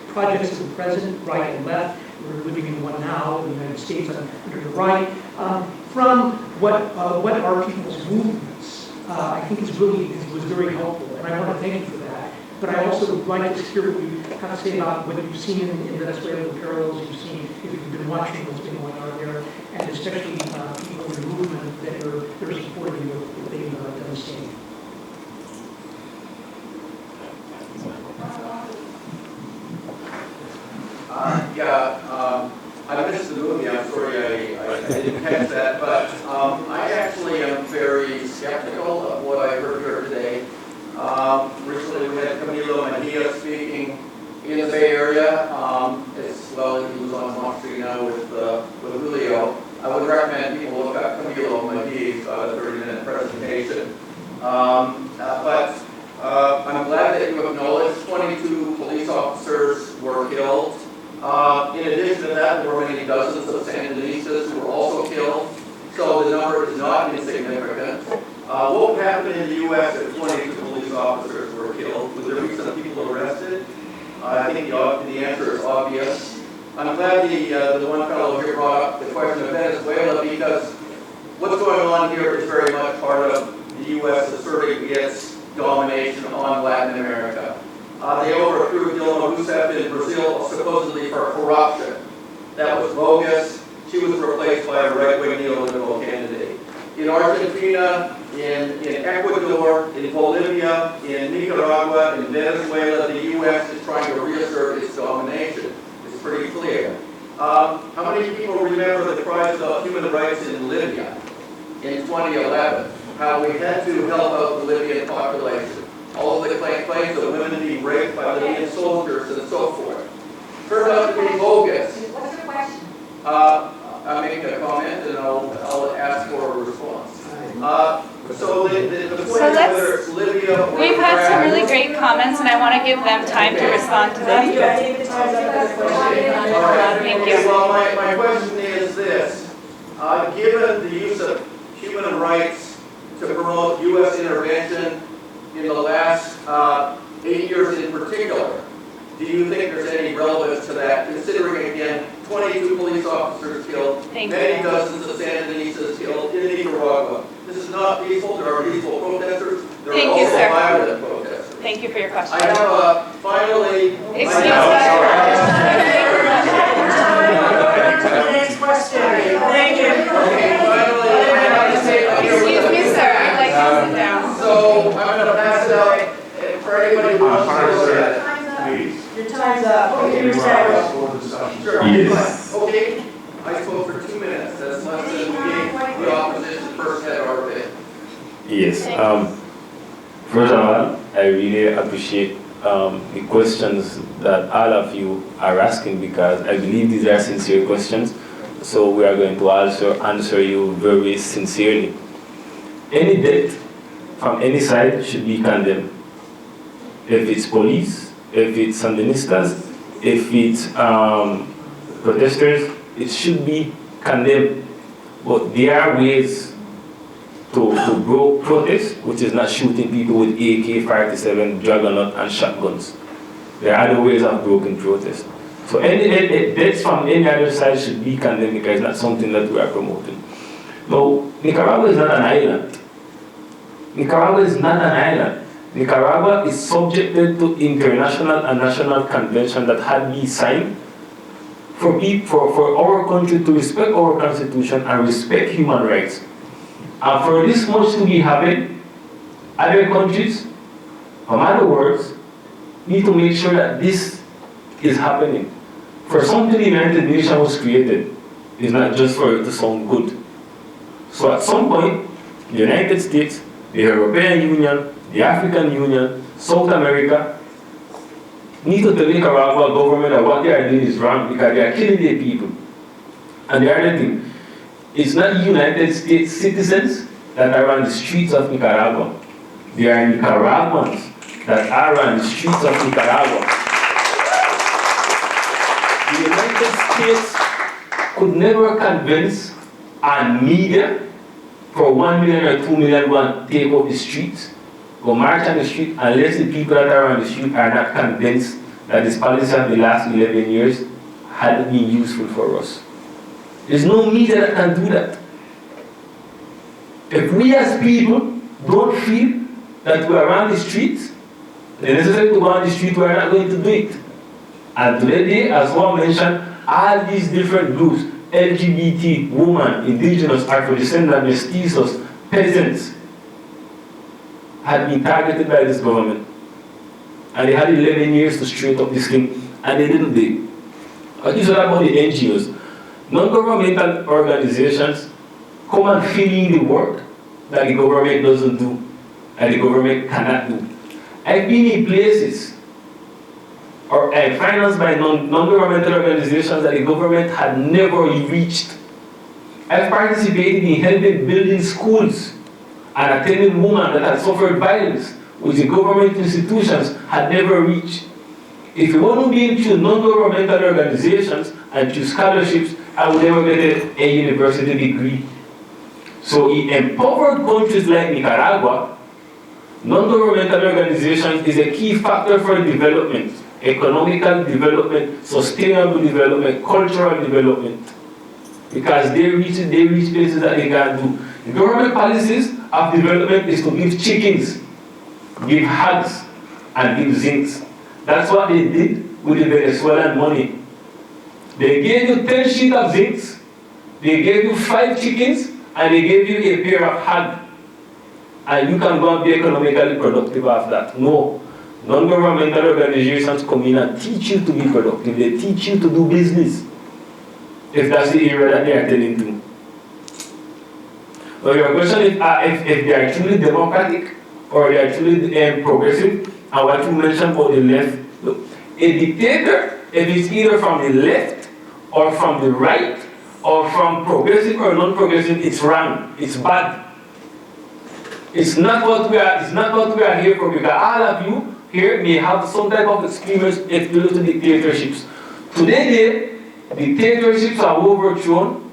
projects of the present, right and left, we're living in one now in the United States under the right, from what are people's movements, I think was very helpful, and I want to thank you for that. But I also would like to hear what you have to say about what you've seen in Venezuela, the parallels you've seen, if you've been watching what's been going on there, and especially people in the movement that are supporting you, what they've done. I missed the movie, I'm sorry I didn't catch that, but I actually am very skeptical of what I heard here today. Recently we had Camilo Mejia speaking in the Bay Area, as well as he was on Monk Street now with Julio. I would recommend people look up Camilo Mejia's 30-minute presentation. But I'm glad that you acknowledged 22 police officers were killed. In addition to that, there were many dozens of Sandinistas who were also killed, so the number is not insignificant. What would happen in the U.S. if 22 police officers were killed? Would there be some people arrested? I think the answer is obvious. I'm glad the one fellow here brought up the question of Venezuela, because what's going on here is very much part of the U.S. asserting its domination on Latin America. They overthrew Dilma Rousseff in Brazil supposedly for corruption. That was bogus. She was replaced by a right-wing neoliberal candidate. In Argentina, in Ecuador, in Bolivia, in Nicaragua, in Venezuela, the U.S. is trying to reassert its domination. It's pretty clear. How many people remember the cries about human rights in Libya in 2011? How we had to help out the Libyan population. All of the claims of women being raped by Libyan soldiers and so forth. Turned out to be bogus. What's the question? I'll make a comment and I'll ask for a response. So the point is whether it's Libya or We've had some really great comments, and I want to give them time to respond to them. I think the time's up for the question. All right. Thank you. Well, my question is this. Given the use of human rights to promote U.S. intervention in the last 8 years in particular, do you think there's any relevance to that, considering, again, 22 police officers killed, Thank many you. dozens of Sandinistas killed in Nicaragua. This is not peaceful. There are peaceful protesters. There Thank are you, also sir. violent protesters. Thank you for your question. I have finally. Excuse me. Next question. Thank you. Okay, finally, I have to say. Excuse me, sir. I'd like you to sit down. So I'm going to pass it out for anybody who wants to look at it. Your time's up. Okay, your time. Sure. Yes. Okay, I spoke for 2 minutes. That's much as the opposition first had already. Yes. First of all, I really appreciate the questions that all of you are asking, because I believe these are sincere questions. So we are going to also answer you very sincerely. Any death from any side should be condemned. If it's police, if it's Sandinistas, if it's protesters, it should be condemned. But there are ways to broke protest, which is not shooting people with AK-47, Juggernaut, and shotguns. There are other ways of broken protest. So any deaths from any other side should be condemned, because it's not something that we are promoting. Now, Nicaragua is not an island. Nicaragua is not an island. Nicaragua is subjected to international and national conventions that had been signed for our country to respect our constitution and respect human rights. And for this much to be happening, other countries from other worlds need to make sure that this is happening. For something the United Nations was created, it's not just for it to sound good. So at some point, the United States, the European Union, the African Union, South America, need to tell the Nicaragua government that what they are doing is wrong, because they are killing their people. And the other thing, it's not United States citizens that are on the streets of Nicaragua. They are Nicaraguans that are on the streets of Nicaragua. The United States could never convince a media for 1 million or 2 million to take over the streets, go march on the street, unless the people that are on the street are not convinced that this policy of the last 11 years had been useful for us. There's no media that can do that. If we as people don't feel that we are on the streets, the necessary to go on the street, we are not going to do it. And today, as one mentioned, all these different groups, LGBT, women, indigenous, Afro-descendants, mestizos, peasants, had been targeted by this government. And they had 11 years to straighten up this thing, and they didn't do it. This is about the NGOs. Non-governmental organizations come and fill in the work that the government doesn't do, and the government cannot do. I've been in places, or financed by non-governmental organizations that the government had never reached. I've participated in helping building schools and attending women that had suffered violence, which the government institutions had never reached. If it wasn't being through non-governmental organizations and through scholarships, I would never get a university degree. So in empowered countries like Nicaragua, non-governmental organizations is a key factor for development, economical development, sustainable development, cultural development. Because they reach places that they can't do. The government policies of development is to give chickens, give hugs, and give zincs. That's what they did with the Venezuelan money. They gave you 10 sheets of zincs, they gave you 5 chickens, and they gave you a pair of hugs. And you can go and be economically productive after that. No. Non-governmental organizations come in and teach you to be productive. They teach you to do business, if that's the area that they are telling to. But your question is if they are truly democratic or they are truly progressive, and what you mentioned about the left. Look, a dictator, if it's either from the left or from the right or from progressive or non-progressive, it's wrong. It's bad. It's not what we are here for, because all of you here may have some type of experience to dictatorships. Today, dictatorships are overthrown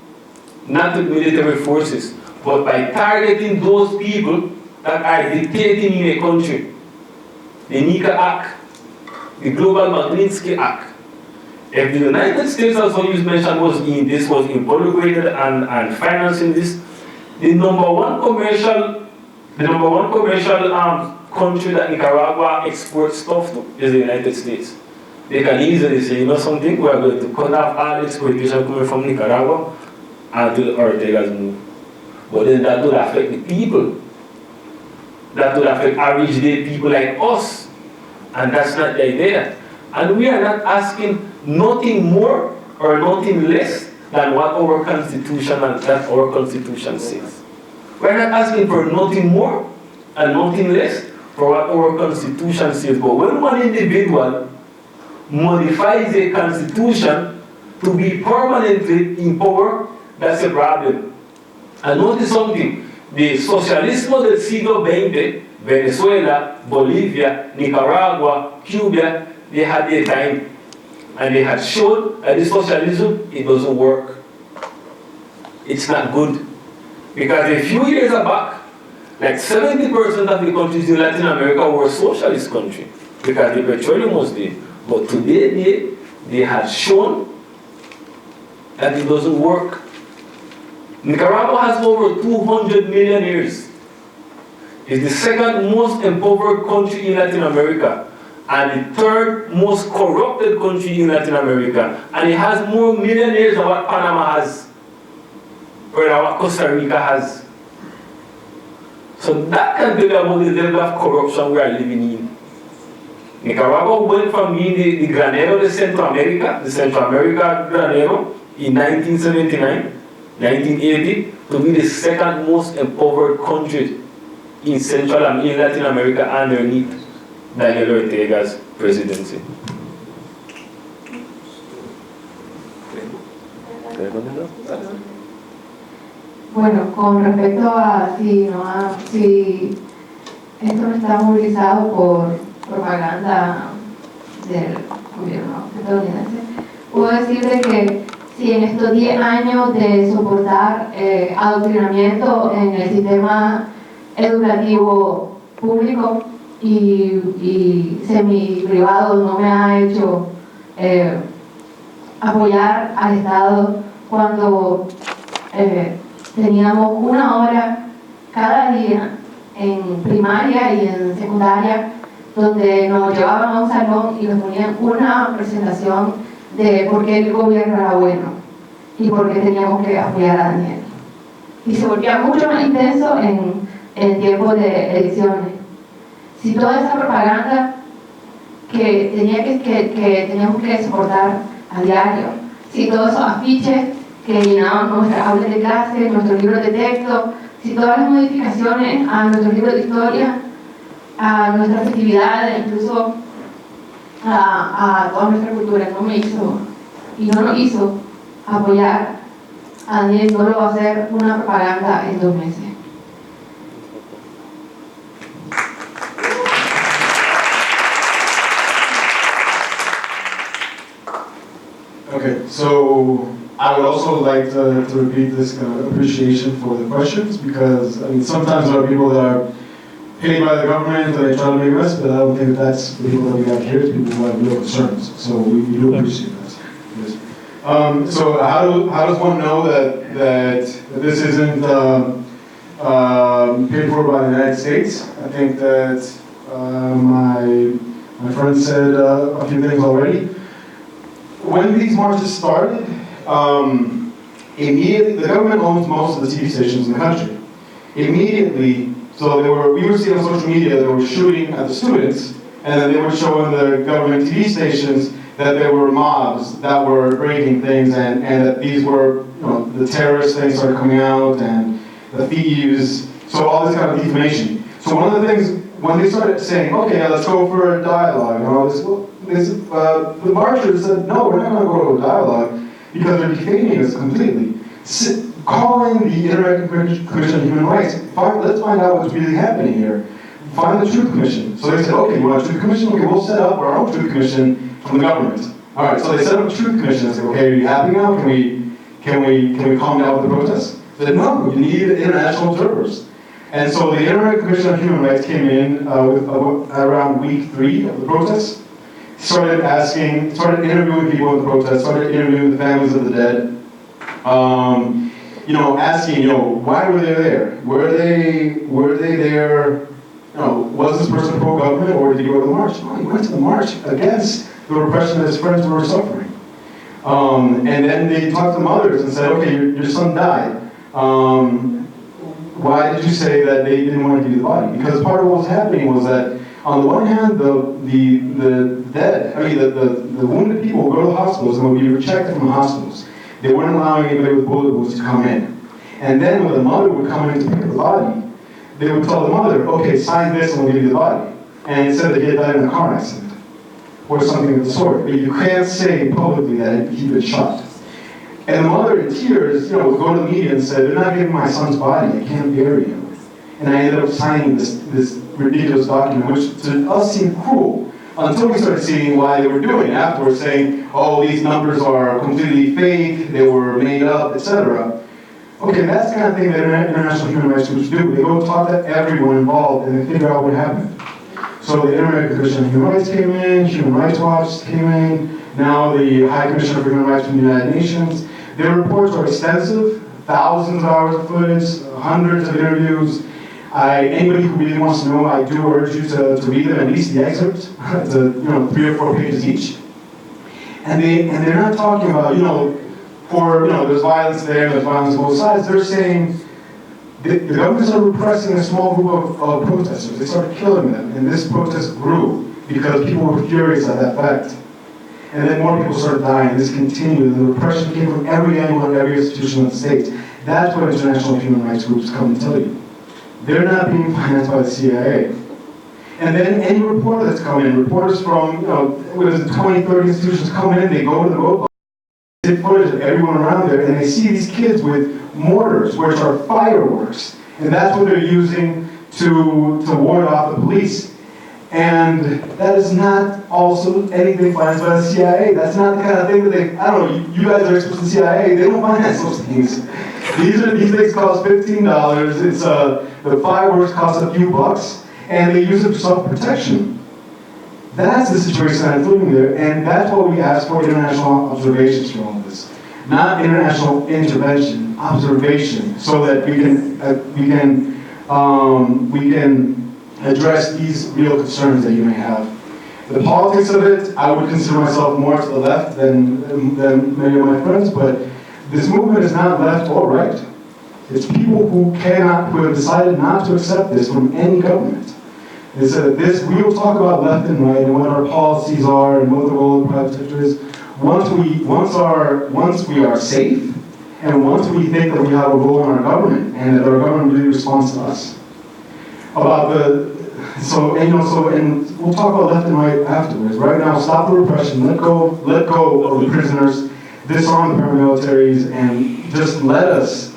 not with military forces, but by targeting those people that are dictating in a country. The Nika Act, the Global Magnitsky Act, If the United States, as what you mentioned, was involucrated and financing this, the number one commercial country that Nicaragua exports stuff to is the United States. They can easily say, you know something, we are going to cut off all exploitation coming from Nicaragua until Ortega's move. But then that would affect the people. That would affect average day people like us. And that's not the idea. And we are not asking nothing more or nothing less than what our Constitution says. We're not asking for nothing more and nothing less for what our Constitution says. But when one individual modifies a Constitution to be permanently in power, that's a problem. And notice something, the Socialismo del siglo XX, Venezuela, Bolivia, Nicaragua, Cuba, they had their time. And they had shown that the socialism, it doesn't work. It's not good. Because a few years back, like 70% of the countries in Latin America were socialist countries because the petroleum was there. But today, they have shown that it doesn't work. Nicaragua has over 200 millionaires. It's the second most impoverished country in Latin America and the third most corrupted country in Latin America. And it has more millionaires than what Panama has or than what Costa Rica has. So that can tell you about the level of corruption we are living in. Nicaragua went from being the granero de Central America, the Central America granero, in 1979, 1980, to be the second most impoverished country in Central and in Latin America underneath Daniel Ortega's presidency. Bueno, con respecto a si esto no está movilizado por propaganda del gobierno estadounidense, puedo decirle que si en estos 10 años de soportar adoctrinamiento en el sistema educativo público y semi-privado no me ha hecho apoyar al Estado cuando teníamos 1 hora cada día en primaria y en secundaria donde nos llevaban a un salón y nos ponían una presentación de por qué el gobierno era bueno y por qué teníamos que apoyar a Daniel. Y se volvía mucho más intenso en tiempos de elecciones. Si toda esa propaganda que teníamos que soportar a diario, si todos esos afiches que llenaban nuestras aulas de clase, nuestros libros de texto, si todas las modificaciones a nuestros libros de historia, a nuestras festividades, incluso a toda nuestra cultura, no nos hizo apoyar a Daniel, no lo va a hacer una propaganda en 2 meses. Okay, so I would also like to repeat this kind of appreciation for the questions because, I mean, sometimes there are people that are paid by the government and they try to make us, but I don't think that's the people that we have here, it's people who have real concerns. So we do appreciate that. Yes. So how does one know that this isn't paid for by the United States? I think that my friend said a few things already. When these marches started, immediately, the government owns most of the TV stations in the country. Immediately, so we were seeing on social media they were shooting at the students, and then they were showing the government TV stations that there were mobs that were breaking things, and that these were, the terrorist things started coming out, and the thieves, so all this kind of defamation. So one of the things, when they started saying, okay, now let's go for a dialogue, and all this, the marchers said, no, we're not going to go to a dialogue because they're defaming us completely. Calling the Interamericana Commission on Human Rights, let's find out what's really happening here. Find the Truth Commission. So they said, okay, you want a Truth Commission? Okay, we'll set up our own Truth Commission from the government. All right, so they set up a Truth Commission and said, okay, are you happy now? Can we calm down with the protests? They said, no, you need international observers. And so the Interamericana Commission on Human Rights came in with around week 3 of the protests, started interviewing people in the protest, started interviewing the families of the dead. Asking, why were they there? Were they there, was this person pro-government or did he go to the march? No, he went to the march against the repression that his friends were suffering. And then they talked to mothers and said, okay, your son died. Why did you say that they didn't want to give you the body? Because part of what was happening was that, on the one hand, the dead, the wounded people would go to the hospitals and would be rejected from the hospitals. They weren't allowing anybody with bullet wounds to come in. And then when the mother would come in to pick up the body, they would tell the mother, okay, sign this and we'll give you the body. And it said that he had died in a car accident or something of the sort. But you can't say publicly that he'd been shot. And the mother in tears, would go to the media and say, they're not giving my son's body, I can't bury him. And I ended up signing this ridiculous document, which to us seemed cruel, until we started seeing why they were doing it afterwards, saying, oh, these numbers are completely fake, they were made up, etc. Okay, that's the kind of thing that international human rights groups do. They go talk to everyone involved and they figure out what happened. So the Inter-American Commission on Human Rights came in, Human Rights Watch came in, now the High Commissioner for Human Rights from the United Nations. Their reports are extensive, thousands of hours of footage, hundreds of interviews. Anybody who really wants to know, I do urge you to read them, at least the excerpts. It's 3 or 4 pages each. And they're not talking about, there's violence there's violence on both sides. They're saying the governments are repressing a small group of protesters. They started killing them, and this protest grew because people were furious at that fact. And then more people started dying. This continued. The repression came from every angle and every institution of the state. That's what international human rights groups come to tell you. They're not being financed by the CIA. And then any reporter that's come in, reporters from, 20, 30 institutions come in, they go to the roadblock, they take footage of everyone around there, and they see these kids with mortars, which are fireworks. And that's what they're using to ward off the police. And that is not also anything financed by the CIA. That's not the kind of thing that you guys are experts in the CIA, they don't finance those things. These things cost $15. The fireworks cost a few bucks, and they use it for self-protection. That's the situation I'm living there, and that's what we ask for international observations for all of this. Not international intervention, observation, so that we can address these real concerns that you may have. The politics of it, I would consider myself more to the left than many of my friends, but this movement is not left or right. It's people who have decided not to accept this from any government. They said that we will talk about left and right and what our policies are and what the role of the private sector is. Once we are safe, and once we think that we have a role in our government and that our government really responds to us. And we'll talk about left and right afterwards. Right now, stop the repression, let go of the prisoners, disarm the paramilitaries, and just let us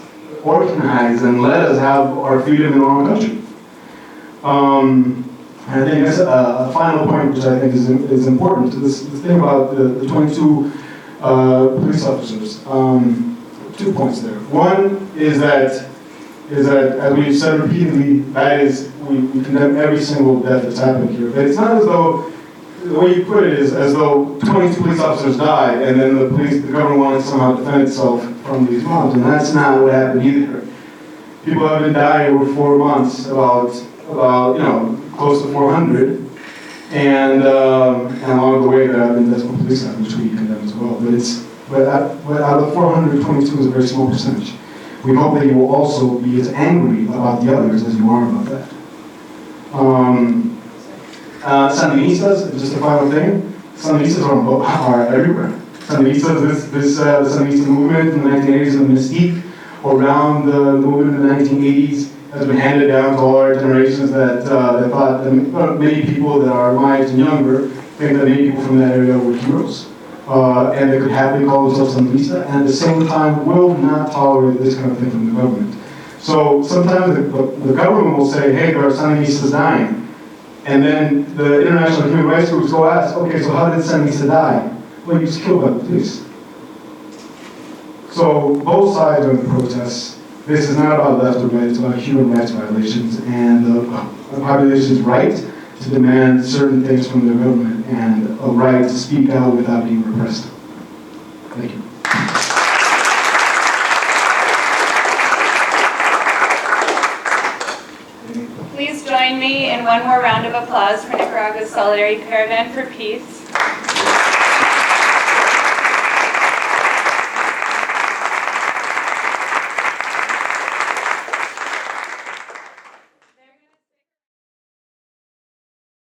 organize and let us have our freedom in our own country. And I think that's a final point, which I think is important. This thing about the 22 police officers. 2 points there. One is that as we've said repeatedly, we condemn every single death that's happened here. But it's not as though, the way you put it is as though 22 police officers died and then the government wanted to somehow defend itself from these mobs, and that's not what happened either. People have been dying over 4 months, about close to 400, and along the way there have been deaths from police actions, which we condemn as well. But out of 422 is a very small percentage. We hope that you will also be as angry about the others as you are about that. Sandinistas, just a final thing, Sandinistas are everywhere. Sandinistas, the Sandinista movement in the 1980s and the mystique around the movement in the 1980s has been handed down to all our generations that thought that many people that are my age and younger think that many people from that area were heroes. And they could happily call themselves Sandinista, and at the same time will not tolerate this kind of thing from the government. So sometimes the government will say, hey, there are Sandinistas dying. And then the international human rights groups go ask, okay, so how did Sandinista die? Well, he was killed by the police. So both sides are in the protests. This is not about left or right, it's about human rights violations and the population's right to to demand certain things from the government and a right to speak out without being repressed. Thank you. Please join me in one more round of applause for Nicaragua's Solidarity Caravan for Peace.